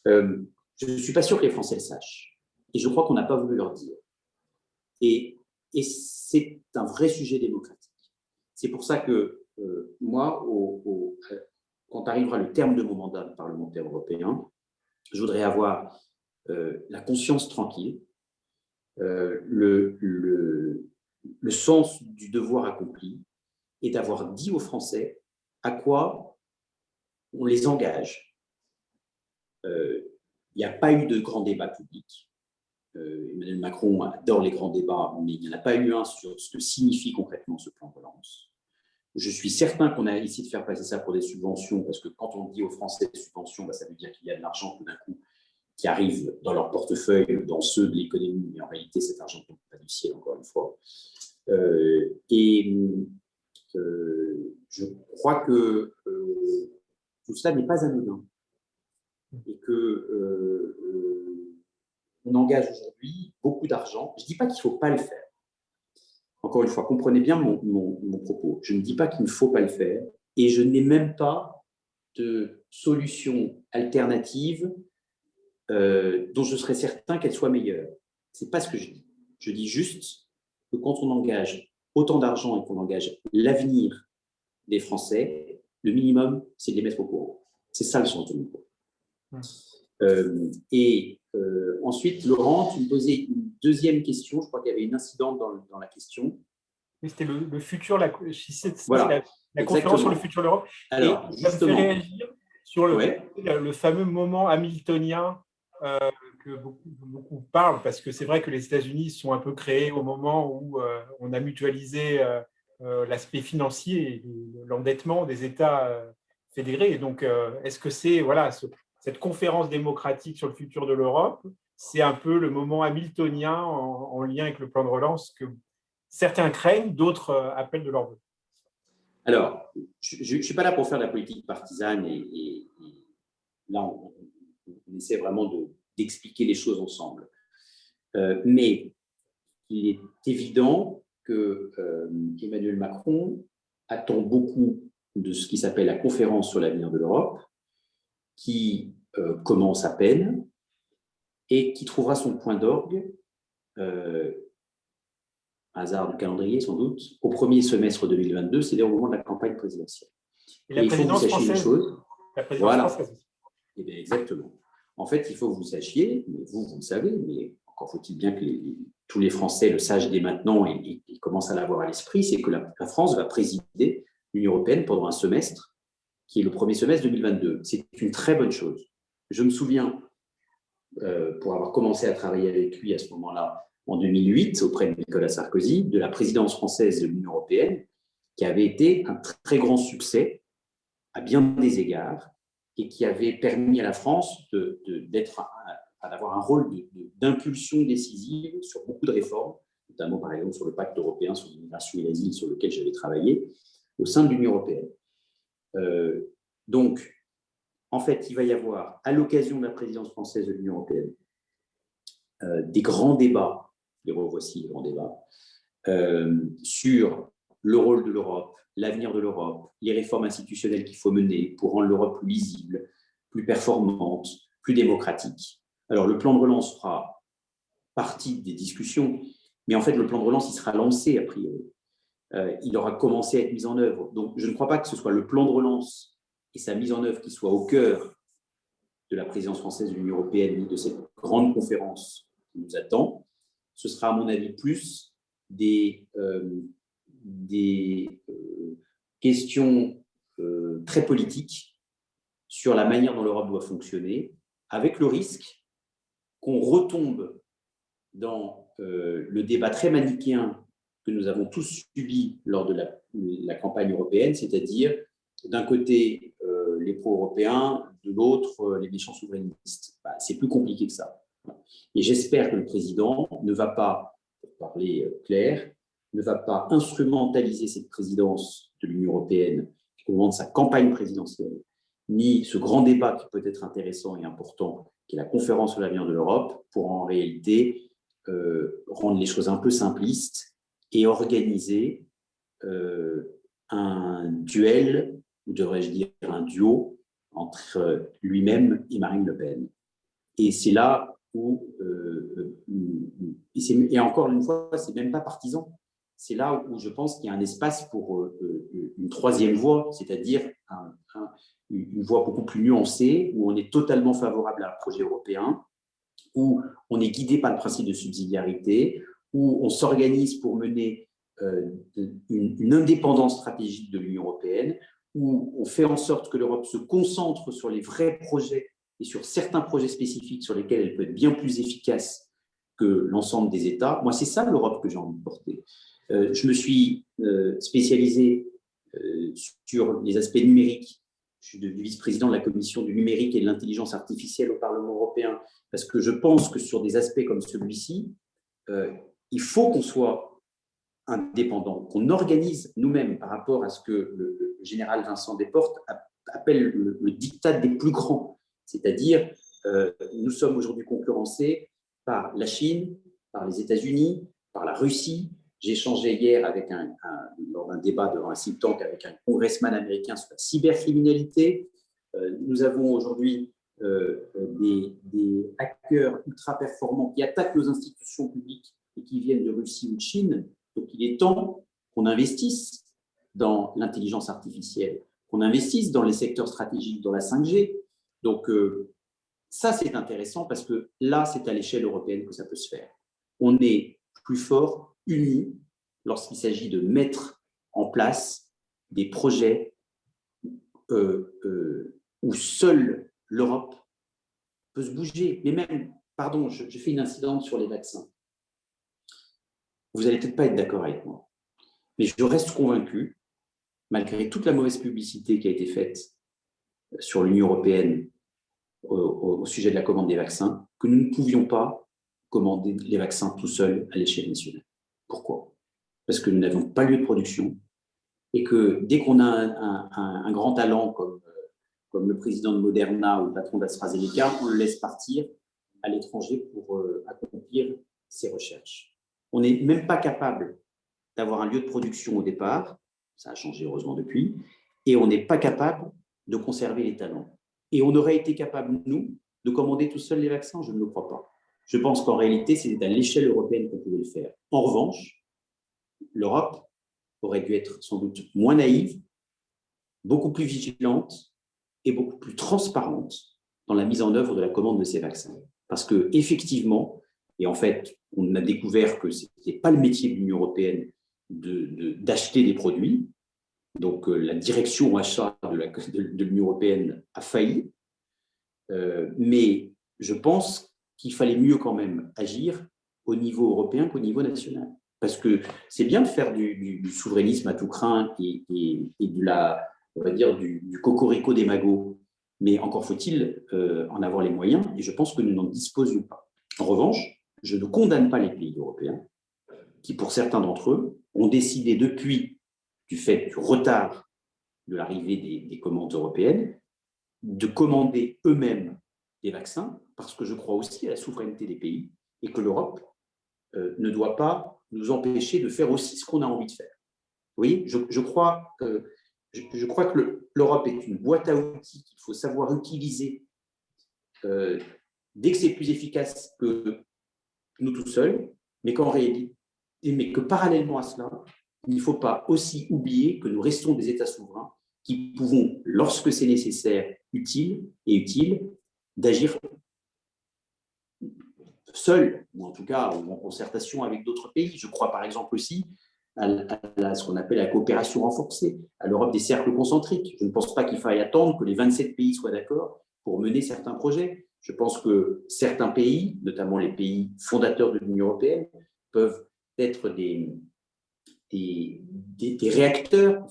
Je ne suis pas sûr que les Français le sachent. Et je crois qu'on n'a pas voulu leur dire. Et c'est un vrai sujet démocratique. C'est pour ça que moi, quand arrivera le terme de mon mandat de parlementaire européen, je voudrais avoir la conscience tranquille, le sens du devoir accompli et d'avoir dit aux Français à quoi on les engage. Il n'y a pas eu de grand débat public. Emmanuel Macron adore les grands débats, mais il n'y en a pas eu un sur ce que signifie concrètement ce plan de relance. Je suis certain qu'on a essayé de faire passer ça pour des subventions, parce que quand on dit aux Français subventions, ça veut dire qu'il y a de l'argent tout d'un coup qui arrive dans leur portefeuille, dans ceux de l'économie, mais en réalité, cet argent ne tombe pas du ciel, encore une fois. Je crois que tout cela n'est pas anodin. Et qu'on engage aujourd'hui beaucoup d'argent. Je ne dis pas qu'il ne faut pas le faire. Encore une fois, comprenez bien mon propos. Je ne dis pas qu'il ne faut pas le faire et je n'ai même pas de solution alternative dont je serais certain qu'elle soit meilleure. Ce n'est pas ce que je dis. Je dis juste que quand on engage autant d'argent et qu'on engage l'avenir des Français, le minimum, c'est de les mettre au courant. C'est ça le sens de mon propos. Ensuite, Laurent, tu me posais une deuxième question. Je crois qu'il y avait une incidente dans la question. Oui, c'était le futur, voilà, la conférence sur le futur de l'Europe. Alors, et ça me fait réagir sur le fameux moment hamiltonien que beaucoup parlent, parce que c'est vrai que les États-Unis sont un peu créés au moment où on a mutualisé l'aspect financier et l'endettement des États fédérés. Et donc, est-ce que c'est cette conférence démocratique sur le futur de l'Europe, c'est un peu le moment hamiltonien en lien avec le plan de relance que certains craignent, d'autres appellent de leur vœu? Alors, je ne suis pas là pour faire de la politique partisane et là, on essaie vraiment d'expliquer les choses ensemble. Mais qu'il est évident que Emmanuel Macron attend beaucoup de ce qui s'appelle la conférence sur l'avenir de l'Europe, qui commence à peine et qui trouvera son point d'orgue, hasard du calendrier sans doute, au premier semestre 2022, c'est-à-dire au moment de la campagne présidentielle. Et la présidence française. La présidence française. Eh bien, exactement. En fait, il faut que vous sachiez, mais vous le savez, mais encore faut-il bien que tous les Français le sachent dès maintenant et commencent à l'avoir à l'esprit, c'est que la France va présider l'Union européenne pendant un semestre, qui est le premier semestre 2022. C'est une très bonne chose. Je me souviens, pour avoir commencé à travailler avec lui à ce moment-là, en 2008, auprès de Nicolas Sarkozy, de la présidence française de l'Union européenne, qui avait été un très grand succès à bien des égards et qui avait permis à la France d'avoir un rôle d'impulsion décisive sur beaucoup de réformes, notamment par exemple sur le pacte européen sur l'immigration et l'asile sur lequel j'avais travaillé au sein de l'Union européenne. Donc, en fait, il va y avoir, à l'occasion de la présidence française de l'Union européenne, des grands débats, les revoici les grands débats, sur le rôle de l'Europe, l'avenir de l'Europe, les réformes institutionnelles qu'il faut mener pour rendre l'Europe plus lisible, plus performante, plus démocratique. Alors, le plan de relance fera partie des discussions, mais en fait, le plan de relance, il sera lancé a priori. Il aura commencé à être mis en œuvre. Donc, je ne crois pas que ce soit le plan de relance et sa mise en œuvre qui soit au cœur de la présidence française de l'Union européenne, ni de cette grande conférence qui nous attend. Ce sera, à mon avis, plus des questions très politiques sur la manière dont l'Europe doit fonctionner, avec le risque qu'on retombe dans le débat très manichéen que nous avons tous subi lors de la campagne européenne, c'est-à-dire d'un côté les pro-européens, de l'autre les méchants souverainistes. C'est plus compliqué que ça. Et j'espère que le président ne va pas, pour parler clair, ne va pas instrumentaliser cette présidence de l'Union européenne au moment de sa campagne présidentielle, ni ce grand débat qui peut être intéressant et important, qui est la conférence sur l'avenir de l'Europe, pour en réalité rendre les choses un peu simplistes et organiser un duel, ou devrais-je dire un duo, entre lui-même et Marine Le Pen. Et c'est là où, et encore une fois, c'est même pas partisan, c'est là où je pense qu'il y a un espace pour une troisième voie, c'est-à-dire une voie beaucoup plus nuancée, où on est totalement favorable à un projet européen, où on est guidé par le principe de subsidiarité, où on s'organise pour mener une indépendance stratégique de l'Union européenne, où on fait en sorte que l'Europe se concentre sur les vrais projets et sur certains projets spécifiques sur lesquels elle peut être bien plus efficace que l'ensemble des États. Moi, c'est ça l'Europe que j'ai envie de porter. Je me suis spécialisé sur les aspects numériques. Je suis devenu vice-président de la commission du numérique et de l'intelligence artificielle au Parlement européen, parce que je pense que sur des aspects comme celui-ci, il faut qu'on soit indépendant, qu'on organise nous-mêmes par rapport à ce que le général Vincent Desportes appelle le diktat des plus grands. C'est-à-dire, nous sommes aujourd'hui concurrencés par la Chine, par les États-Unis, par la Russie. J'ai échangé hier lors d'un débat devant un think tank avec un congressman américain sur la cybercriminalité. Nous avons aujourd'hui des hackers ultra performants qui attaquent nos institutions publiques et qui viennent de Russie ou de Chine. Donc, il est temps qu'on investisse dans l'intelligence artificielle, qu'on investisse dans les secteurs stratégiques, dans la 5G. Donc, ça, c'est intéressant parce que là, c'est à l'échelle européenne que ça peut se faire. On est plus fort, unis, lorsqu'il s'agit de mettre en place des projets où seule l'Europe peut se bouger. Mais même, pardon, je fais une incidente sur les vaccins. Vous n'allez peut-être pas être d'accord avec moi, mais je reste convaincu, malgré toute la mauvaise publicité qui a été faite sur l'Union européenne au sujet de la commande des vaccins, que nous ne pouvions pas commander les vaccins tout seuls à l'échelle nationale. Pourquoi ? Parce que nous n'avons pas lieu de production et que dès qu'on a un grand talent comme le président de Moderna ou le patron d'AstraZeneca, on le laisse partir à l'étranger pour accomplir ses recherches. On n'est même pas capable d'avoir un lieu de production au départ, ça a changé heureusement depuis, et on n'est pas capable de conserver les talents. Et on aurait été capable, nous, de commander tout seul les vaccins, je ne le crois pas. Je pense qu'en réalité, c'est à l'échelle européenne qu'on pouvait le faire. En revanche, l'Europe aurait dû être sans doute moins naïve, beaucoup plus vigilante et beaucoup plus transparente dans la mise en œuvre de la commande de ces vaccins. Parce qu'effectivement, et en fait, on a découvert que ce n'était pas le métier de l'Union européenne d'acheter des produits. Donc, la direction achat de l'Union européenne a failli. Mais je pense qu'il fallait mieux quand même agir au niveau européen qu'au niveau national. Parce que c'est bien de faire du souverainisme à tout crin et on va dire, du cocorico des magots. Mais encore faut-il en avoir les moyens, et je pense que nous n'en disposions pas. En revanche, je ne condamne pas les pays européens qui, pour certains d'entre eux, ont décidé depuis, du fait du retard de l'arrivée des commandes européennes, de commander eux-mêmes des vaccins, parce que je crois aussi à la souveraineté des pays et que l'Europe ne doit pas nous empêcher de faire aussi ce qu'on a envie de faire. Vous voyez, je crois que l'Europe est une boîte à outils qu'il faut savoir utiliser dès que c'est plus efficace que nous tout seuls, mais qu'en réalité, mais que parallèlement à cela, il ne faut pas aussi oublier que nous restons des États souverains qui pouvons, lorsque c'est nécessaire, utile, d'agir seuls, ou en tout cas en concertation avec d'autres pays. Je crois par exemple aussi à ce qu'on appelle la coopération renforcée, à l'Europe des cercles concentriques. Je ne pense pas qu'il faille attendre que les 27 pays soient d'accord pour mener certains projets. Je pense que certains pays, notamment les pays fondateurs de l'Union européenne, peuvent être des réacteurs,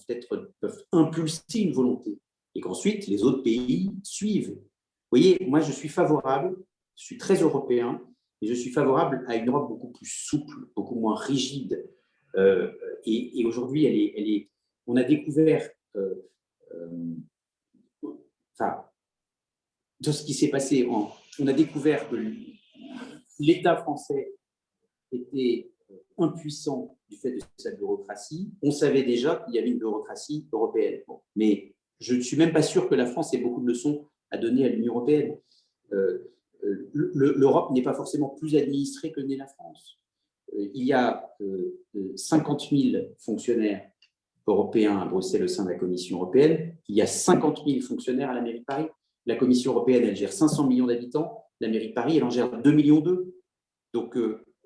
peuvent impulser une volonté, et qu'ensuite les autres pays suivent. Vous voyez, moi je suis favorable, je suis très européen, et je suis favorable à une Europe beaucoup plus souple, beaucoup moins rigide. Et aujourd'hui, on a découvert, de ce qui s'est passé, on a découvert que l'État français était impuissant du fait de sa bureaucratie. On savait déjà qu'il y avait une bureaucratie européenne. Bon, mais je ne suis même pas sûr que la France ait beaucoup de leçons à donner à l'Union européenne. L'Europe n'est pas forcément plus administrée que n'est la France. Il y a 50 000 fonctionnaires européens à Bruxelles au sein de la Commission européenne. Il y a 50 000 fonctionnaires à la mairie de Paris. La Commission européenne, elle gère 500 millions d'habitants. La mairie de Paris, elle en gère 2,2 millions. Donc,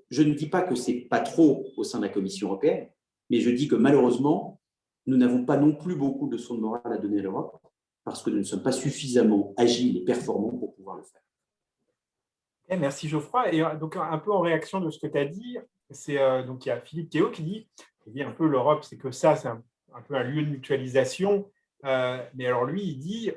je ne dis pas que ce n'est pas trop au sein de la Commission européenne, mais je dis que malheureusement, nous n'avons pas non plus beaucoup de leçons de morale à donner à l'Europe parce que nous ne sommes pas suffisamment agiles et performants pour pouvoir le faire. Merci Geoffroy. Et donc, un peu en réaction de ce que tu as dit, donc il y a Philippe Théo qui dit un peu l'Europe, c'est que ça, c'est un peu un lieu de mutualisation. Mais alors lui, il dit,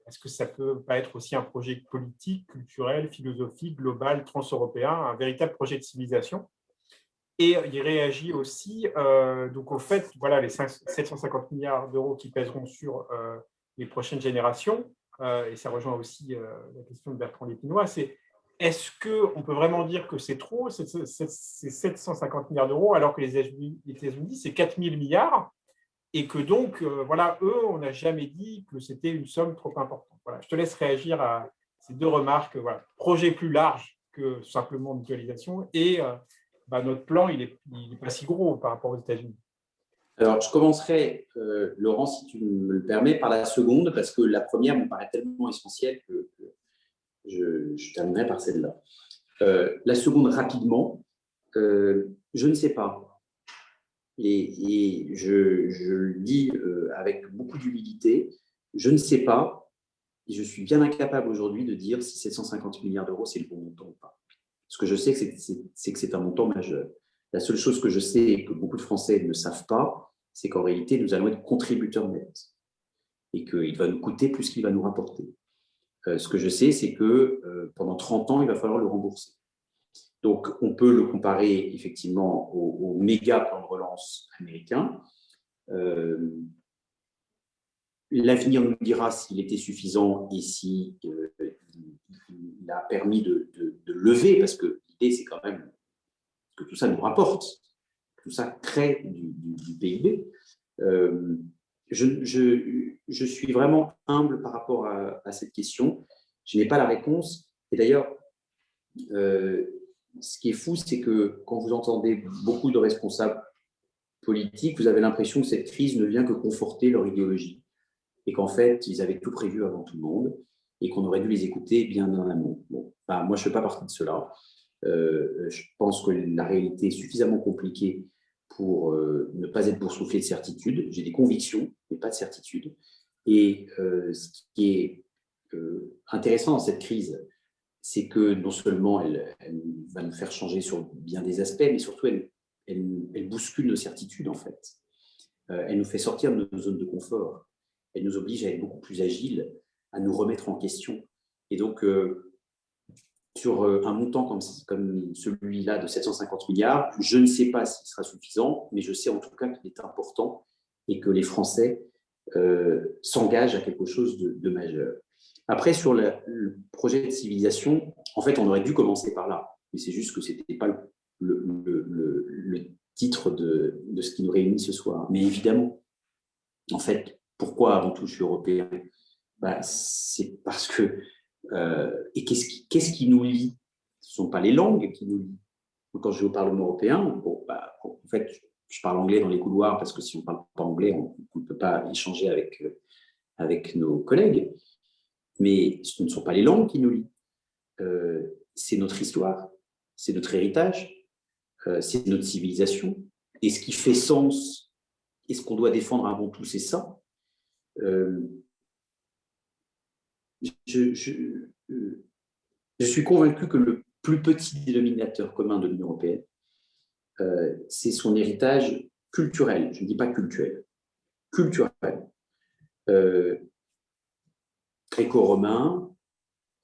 est-ce que ça ne peut pas être aussi un projet politique, culturel, philosophique, global, transeuropéen, un véritable projet de civilisation? Et il réagit aussi donc au fait, voilà, les 750 milliards d'euros qui pèseront sur les prochaines générations, et ça rejoint aussi la question de Bertrand Lépinois, c'est est-ce qu'on peut vraiment dire que c'est trop, ces 750 milliards d'euros, alors que les États-Unis, c'est 4 000 milliards, et que donc, voilà, eux, on n'a jamais dit que c'était une somme trop importante. Voilà, je te laisse réagir à ces deux remarques. Voilà, projet plus large que simplement mutualisation, et notre plan, il n'est pas si gros par rapport aux États-Unis. Alors, je commencerai, Laurent, si tu me le permets, par la seconde, parce que la première me paraît tellement essentielle que je terminerai par celle-là. La seconde, rapidement, je ne sais pas. Et je le dis avec beaucoup d'humilité, je ne sais pas, et je suis bien incapable aujourd'hui de dire si 750 milliards d'euros, c'est le bon montant ou pas. Ce que je sais, c'est que c'est un montant majeur. La seule chose que je sais et que beaucoup de Français ne savent pas, c'est qu'en réalité, nous allons être contributeurs nets et qu'il va nous coûter plus qu'il va nous rapporter. Ce que je sais, c'est que pendant 30 ans, il va falloir le rembourser. Donc, on peut le comparer effectivement au méga plan de relance américain. L'avenir nous dira s'il était suffisant et s'il a permis de lever, parce que l'idée, c'est quand même ce que tout ça nous rapporte, tout ça crée du PIB. Je suis vraiment humble par rapport à cette question. Je n'ai pas la réponse. Et d'ailleurs, ce qui est fou, c'est que quand vous entendez beaucoup de responsables politiques, vous avez l'impression que cette crise ne vient que conforter leur idéologie et qu'en fait, ils avaient tout prévu avant tout le monde et qu'on aurait dû les écouter bien en amont. Bon, enfin, moi, je ne fais pas partie de cela. Je pense que la réalité est suffisamment compliquée pour ne pas être boursouflé de certitude. J'ai des convictions, mais pas de certitude. Et ce qui est intéressant dans cette crise, c'est que non seulement elle va nous faire changer sur bien des aspects, mais surtout elle bouscule nos certitudes, en fait. Elle nous fait sortir de nos zones de confort. Elle nous oblige à être beaucoup plus agiles, à nous remettre en question. Et donc, sur un montant comme celui-là de 750 milliards, je ne sais pas s'il sera suffisant, mais je sais en tout cas qu'il est important et que les Français s'engagent à quelque chose de majeur. Après, sur le projet de civilisation, en fait, on aurait dû commencer par là, mais c'est juste que ce n'était pas le titre de ce qui nous réunit ce soir. Mais évidemment, en fait, pourquoi avant tout je suis européen? C'est parce que et qu'est-ce qui nous lie? Ce ne sont pas les langues qui nous lient. Quand je vais au Parlement européen, en fait, je parle anglais dans les couloirs parce que si on ne parle pas anglais, on ne peut pas échanger avec nos collègues. Mais ce ne sont pas les langues qui nous lient. C'est notre histoire, c'est notre héritage, c'est notre civilisation. Et ce qui fait sens et ce qu'on doit défendre avant tout, c'est ça. Je suis convaincu que le plus petit dénominateur commun de l'Union européenne, c'est son héritage culturel. Je ne dis pas cultuel, culturel. Gréco-romain,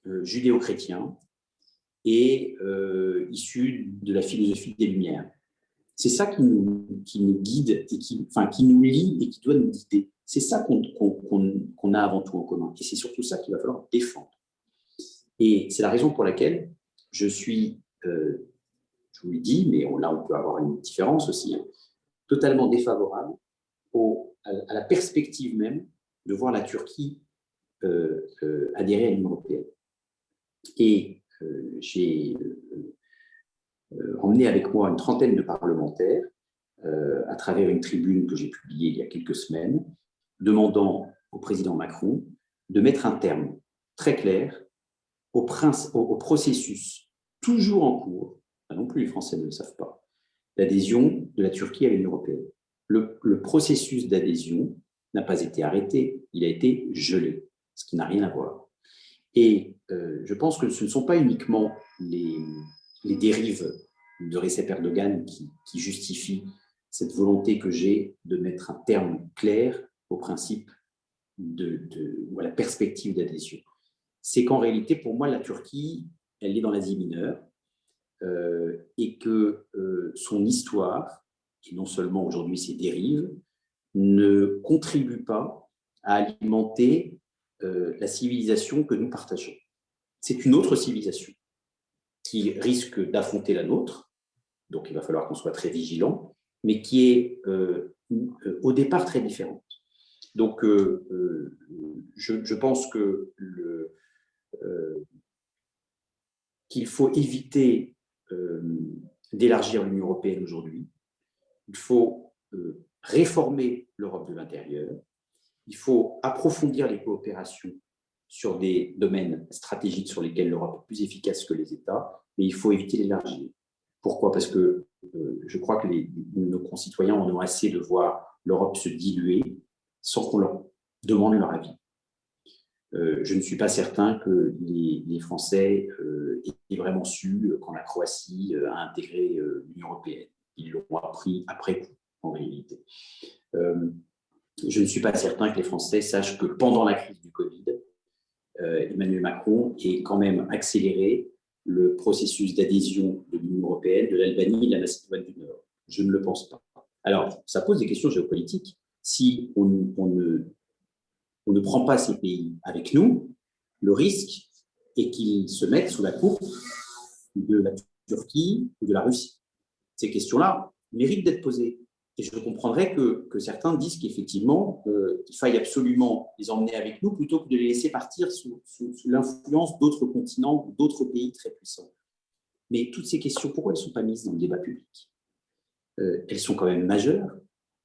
judéo-chrétien et issu de la philosophie des Lumières. C'est ça qui nous guide et qui nous lie et qui doit nous guider. C'est ça qu'on a avant tout en commun. Et c'est surtout ça qu'il va falloir défendre. Et c'est la raison pour laquelle je suis, je vous le dis, mais là on peut avoir une différence aussi, hein, totalement défavorable à la perspective même de voir la Turquie adhérer à l'Union européenne. Et j'ai emmené avec moi une trentaine de parlementaires à travers une tribune que j'ai publiée il y a quelques semaines, demandant au président Macron de mettre un terme très clair au processus toujours en cours, non plus les Français ne le savent pas, d'adhésion de la Turquie à l'Union européenne. Le processus d'adhésion n'a pas été arrêté, il a été gelé, ce qui n'a rien à voir. Et je pense que ce ne sont pas uniquement les dérives de Recep Erdogan qui justifient cette volonté que j'ai de mettre un terme clair au principe ou à la perspective d'adhésion. C'est qu'en réalité, pour moi, la Turquie, elle est dans l'Asie mineure et que son histoire, et non seulement aujourd'hui ses dérives, ne contribuent pas à alimenter la civilisation que nous partageons. C'est une autre civilisation qui risque d'affronter la nôtre, donc il va falloir qu'on soit très vigilant, mais qui est au départ très différente. Donc je pense que qu'il faut éviter d'élargir l'Union européenne aujourd'hui. Il faut réformer l'Europe de l'intérieur. Il faut approfondir les coopérations sur des domaines stratégiques sur lesquels l'Europe est plus efficace que les États, mais il faut éviter d'élargir. Pourquoi? Parce que je crois que nos concitoyens en ont assez de voir l'Europe se diluer sans qu'on leur demande leur avis. Je ne suis pas certain que les Français aient vraiment su quand la Croatie a intégré l'Union européenne. Ils l'ont appris après coup, en réalité. Je ne suis pas certain que les Français sachent que pendant la crise du Covid, Emmanuel Macron ait quand même accéléré le processus d'adhésion de l'Union européenne, de l'Albanie et de la Macédoine du Nord. Je ne le pense pas. Alors, ça pose des questions géopolitiques. Si on ne prend pas ces pays avec nous, le risque est qu'ils se mettent sous la coupe de la Turquie ou de la Russie. ces questions-là méritent d'être posées. Et je comprendrais que certains disent qu'effectivement, il faille absolument les emmener avec nous plutôt que de les laisser partir sous l'influence d'autres continents ou d'autres pays très puissants. Mais toutes ces questions, pourquoi elles ne sont pas mises dans le débat public? Elles sont quand même majeures.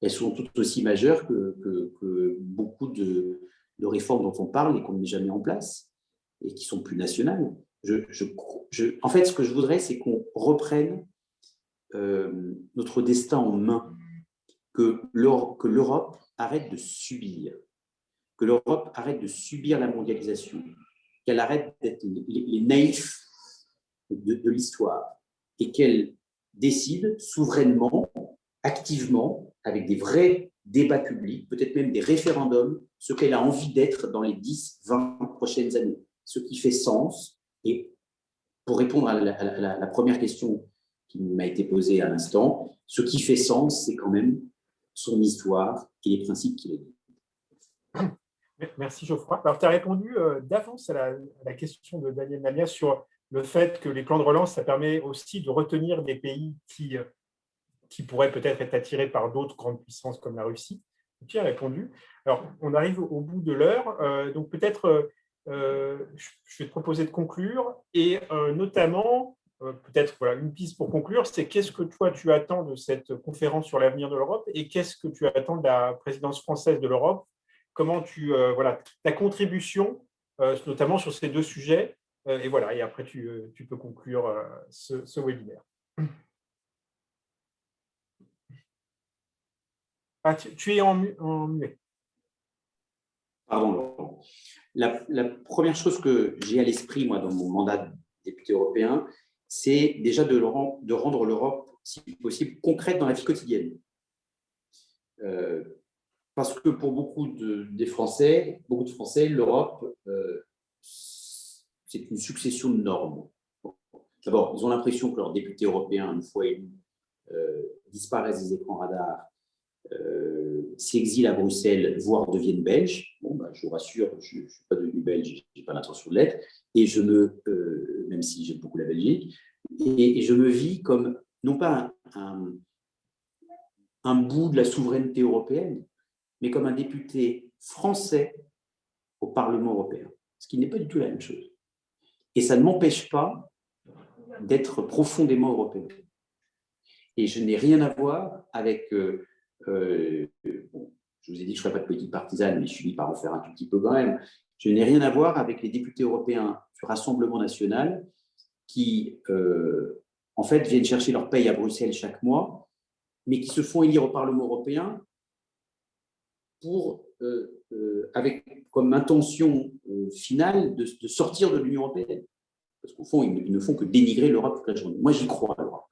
Elles sont tout aussi majeures que beaucoup de réformes dont on parle et qu'on ne met jamais en place et qui sont plus nationales. En fait, ce que je voudrais, c'est qu'on reprenne notre destin en main, que l'Europe arrête de subir, que l'Europe arrête de subir la mondialisation, qu'elle arrête d'être les naïfs de l'histoire et qu'elle décide souverainement, activement, avec des vrais débats publics, peut-être même des référendums, ce qu'elle a envie d'être dans les 10, 20 prochaines années, ce qui fait sens. Et pour répondre à la première question qui m'a été posée à l'instant, ce qui fait sens, c'est quand même son histoire et les principes qu'il a dit. Merci Geoffroy. Alors, tu as répondu d'avance à la question de Daniel Namia sur le fait que les plans de relance, ça permet aussi de retenir des pays qui pourraient peut-être être attirés par d'autres grandes puissances comme la Russie. Tu as répondu. Alors, on arrive au bout de l'heure. Donc, peut-être, je vais te proposer de conclure et notamment, peut-être voilà, une piste pour conclure, c'est qu'est-ce que toi, tu attends de cette conférence sur l'avenir de l'Europe et qu'est-ce que tu attends de la présidence française de l'Europe? Comment voilà, ta contribution, notamment sur ces deux sujets, et voilà, et après tu peux conclure ce webinaire. Ah, tu es en muet. Pardon, Laurent. La première chose que j'ai à l'esprit, moi, dans mon mandat de député européen, c'est déjà de rendre l'Europe, si possible, concrète dans la vie quotidienne. Parce que pour beaucoup de Français, l'Europe, c'est une succession de normes. D'abord, ils ont l'impression que leurs députés européens, une fois élus, disparaissent des écrans radars, s'exilent à Bruxelles, voire deviennent belges. Bon, bah, je vous rassure, je ne suis pas devenu belge, je n'ai pas l'intention de l'être, et même si j'aime beaucoup la Belgique, et je me vis comme, non pas un bout de la souveraineté européenne, mais comme un député français au Parlement européen, ce qui n'est pas du tout la même chose. Et ça ne m'empêche pas d'être profondément européen. Et je n'ai rien à voir avec... bon, je vous ai dit que je ne ferais pas de politique partisane, mais je finis par en faire un tout petit peu quand même. Je n'ai rien à voir avec les députés européens du Rassemblement national qui, en fait, viennent chercher leur paye à Bruxelles chaque mois, mais qui se font élire au Parlement européen avec comme intention finale de sortir de l'Union européenne. Parce qu'au fond, ils ne font que dénigrer l'Europe toute la journée. Moi, j'y crois à l'Europe.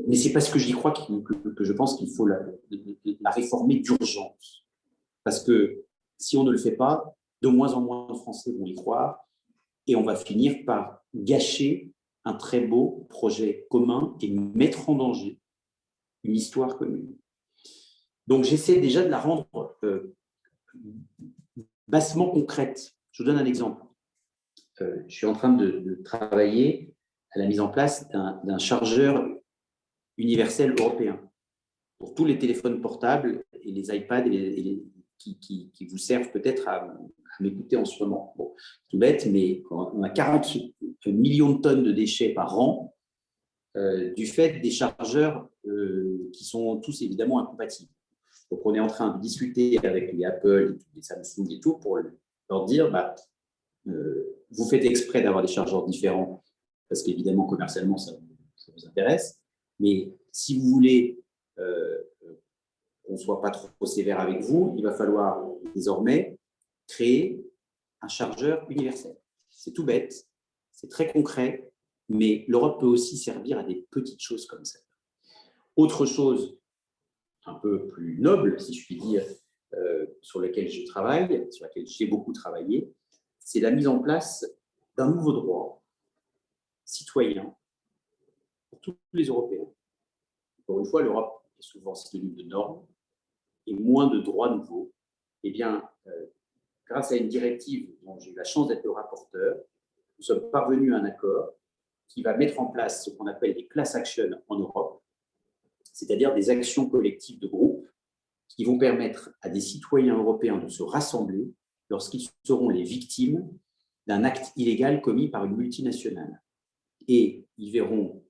Mais c'est parce que j'y crois que je pense qu'il faut la réformer d'urgence. Parce que si on ne le fait pas, de moins en moins de Français vont y croire et on va finir par gâcher un très beau projet commun et mettre en danger une histoire commune. Donc, j'essaie déjà de la rendre bassement concrète. Je vous donne un exemple. Je suis en train de travailler à la mise en place d'un chargeur universel européen pour tous les téléphones portables et les iPads qui vous servent peut-être à m'écouter en ce moment. Bon, tout bête, mais on a 40 millions de tonnes de déchets par an du fait des chargeurs qui sont tous évidemment incompatibles. Donc, on est en train de discuter avec les Apple, les Samsung et tout pour leur dire vous faites exprès d'avoir des chargeurs différents parce qu'évidemment, commercialement, ça vous intéresse. Mais si vous voulez qu'on ne soit pas trop sévère avec vous, il va falloir désormais créer un chargeur universel. C'est tout bête, c'est très concret, mais l'Europe peut aussi servir à des petites choses comme ça. Autre chose un peu plus noble, si je puis dire, sur laquelle je travaille, sur laquelle j'ai beaucoup travaillé, c'est la mise en place d'un nouveau droit citoyen pour tous les Européens. Encore une fois, l'Europe est souvent synonyme de normes et moins de droits nouveaux. Eh bien, grâce à une directive dont j'ai eu la chance d'être le rapporteur, nous sommes parvenus à un accord qui va mettre en place ce qu'on appelle des class actions en Europe, c'est-à-dire des actions collectives de groupe qui vont permettre à des citoyens européens de se rassembler lorsqu'ils seront les victimes d'un acte illégal commis par une multinationale. Et ils verront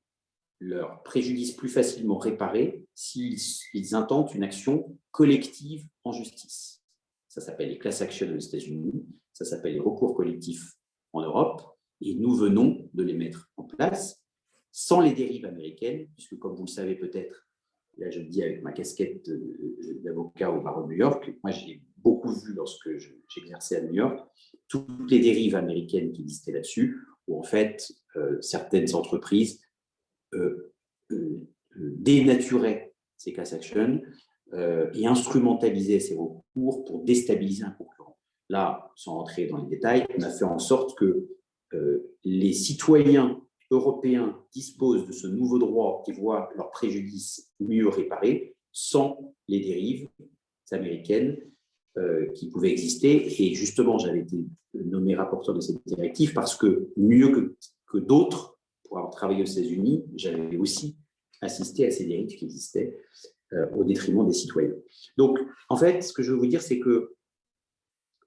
leur préjudice plus facilement réparé s'ils intentent une action collective en justice. Ça s'appelle les class actions aux États-Unis, ça s'appelle les recours collectifs en Europe, et nous venons de les mettre en place sans les dérives américaines, puisque comme vous le savez peut-être, là je le dis avec ma casquette d'avocat au barreau de New York, moi j'ai beaucoup vu lorsque j'exerçais à New York, toutes les dérives américaines qui existaient là-dessus, où en fait certaines entreprises dénaturaient ces class actions et instrumentalisaient ces recours pour déstabiliser un concurrent. Là, sans rentrer dans les détails, on a fait en sorte que les citoyens européens disposent de ce nouveau droit et voient leurs préjudices mieux réparés sans les dérives américaines qui pouvaient exister. Et justement, j'avais été nommé rapporteur de cette directive parce que mieux que d'autres, pour avoir travaillé aux États-Unis, j'avais aussi assisté à ces dérives qui existaient au détriment des citoyens. Donc, en fait, ce que je veux vous dire, c'est que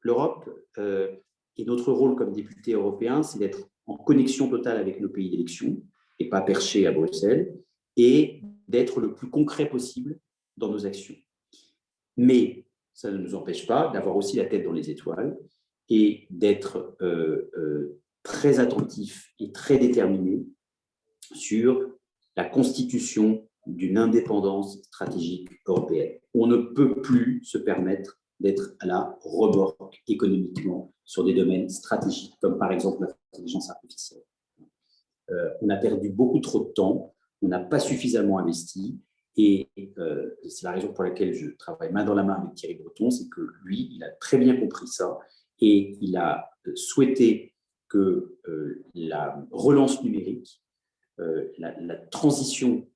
l'Europe et notre rôle comme député européen, c'est d'être en connexion totale avec nos pays d'élection et pas perché à Bruxelles, et d'être le plus concret possible dans nos actions. Mais ça ne nous empêche pas d'avoir aussi la tête dans les étoiles et d'être très attentif et très déterminé sur la constitution d'une indépendance stratégique européenne. On ne peut plus se permettre d'être à la remorque économiquement sur des domaines stratégiques, comme par exemple l'intelligence artificielle. On a perdu beaucoup trop de temps, on n'a pas suffisamment investi, et c'est la raison pour laquelle je travaille main dans la main avec Thierry Breton, c'est que lui, il a très bien compris ça, et il a souhaité que la relance numérique, la transition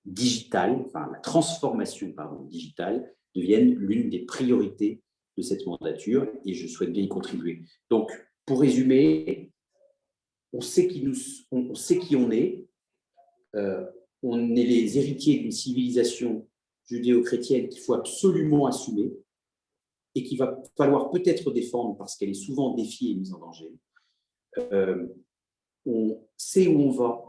digitale, enfin la transformation digitale, devienne l'une des priorités de cette mandature, et je souhaite bien y contribuer. Donc, pour résumer, on sait qui on est. On est les héritiers d'une civilisation judéo-chrétienne qu'il faut absolument assumer et qu'il va falloir peut-être défendre parce qu'elle est souvent défiée et mise en danger. On sait où on va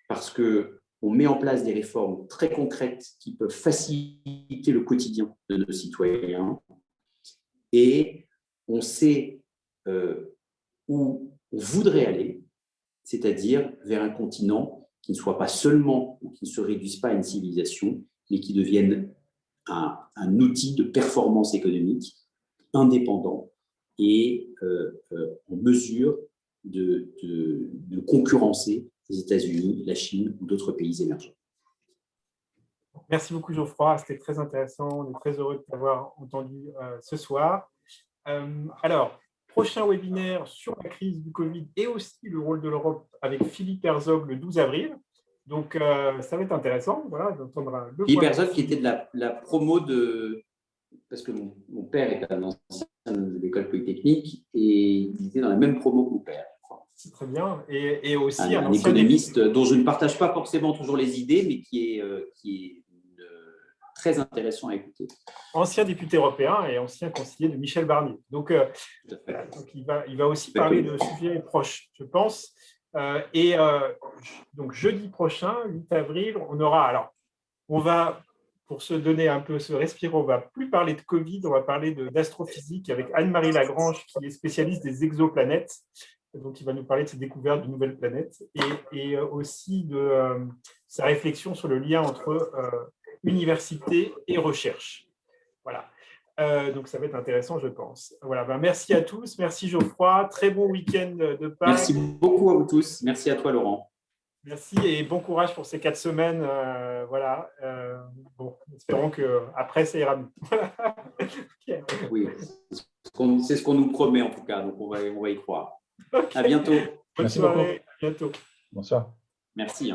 parce qu'on met en place des réformes très concrètes qui peuvent faciliter le quotidien de nos citoyens, et on sait où on voudrait aller, c'est-à-dire vers un continent qui ne soit pas seulement, ou qui ne se réduise pas à une civilisation, mais qui devienne un outil de performance économique indépendant et en mesure de concurrencer les États-Unis, la Chine ou d'autres pays émergents. Merci beaucoup Geoffroy, c'était très intéressant, on est très heureux de t'avoir entendu ce soir. Alors, prochain webinaire sur la crise du Covid et aussi le rôle de l'Europe avec Philippe Herzog le 12 avril. Donc, ça va être intéressant d'entendre le Philippe Herzog qui était de la promo de… Parce que mon père est un ancien de l'école polytechnique et il était dans la même promo que mon père. C'est très bien. Et aussi un économiste dont je ne partage pas forcément toujours les idées, mais qui est très intéressant à écouter. Ancien député européen et ancien conseiller de Michel Barnier. Donc il va aussi parler de sujets proches, je pense. Donc jeudi prochain, 8 avril, on aura… Alors, on va, pour se donner un peu, se respirer, on ne va plus parler de Covid, on va parler d'astrophysique avec Anne-Marie Lagrange, qui est spécialiste des exoplanètes. Donc, il va nous parler de ses découvertes de nouvelles planètes et aussi de sa réflexion sur le lien entre université et recherche. Voilà. Donc, ça va être intéressant, je pense. Voilà. Merci à tous. Merci Geoffroy. Très bon week-end de Pâques. Merci beaucoup à vous tous. Merci à toi, Laurent. Merci et bon courage pour ces 4 semaines. Voilà. Bon, espérons qu'après, ça ira mieux. Okay. Oui, c'est ce qu'on nous promet en tout cas. Donc, on va y croire. Okay. À bientôt. Bonne soirée. À bientôt. Bonsoir. Merci.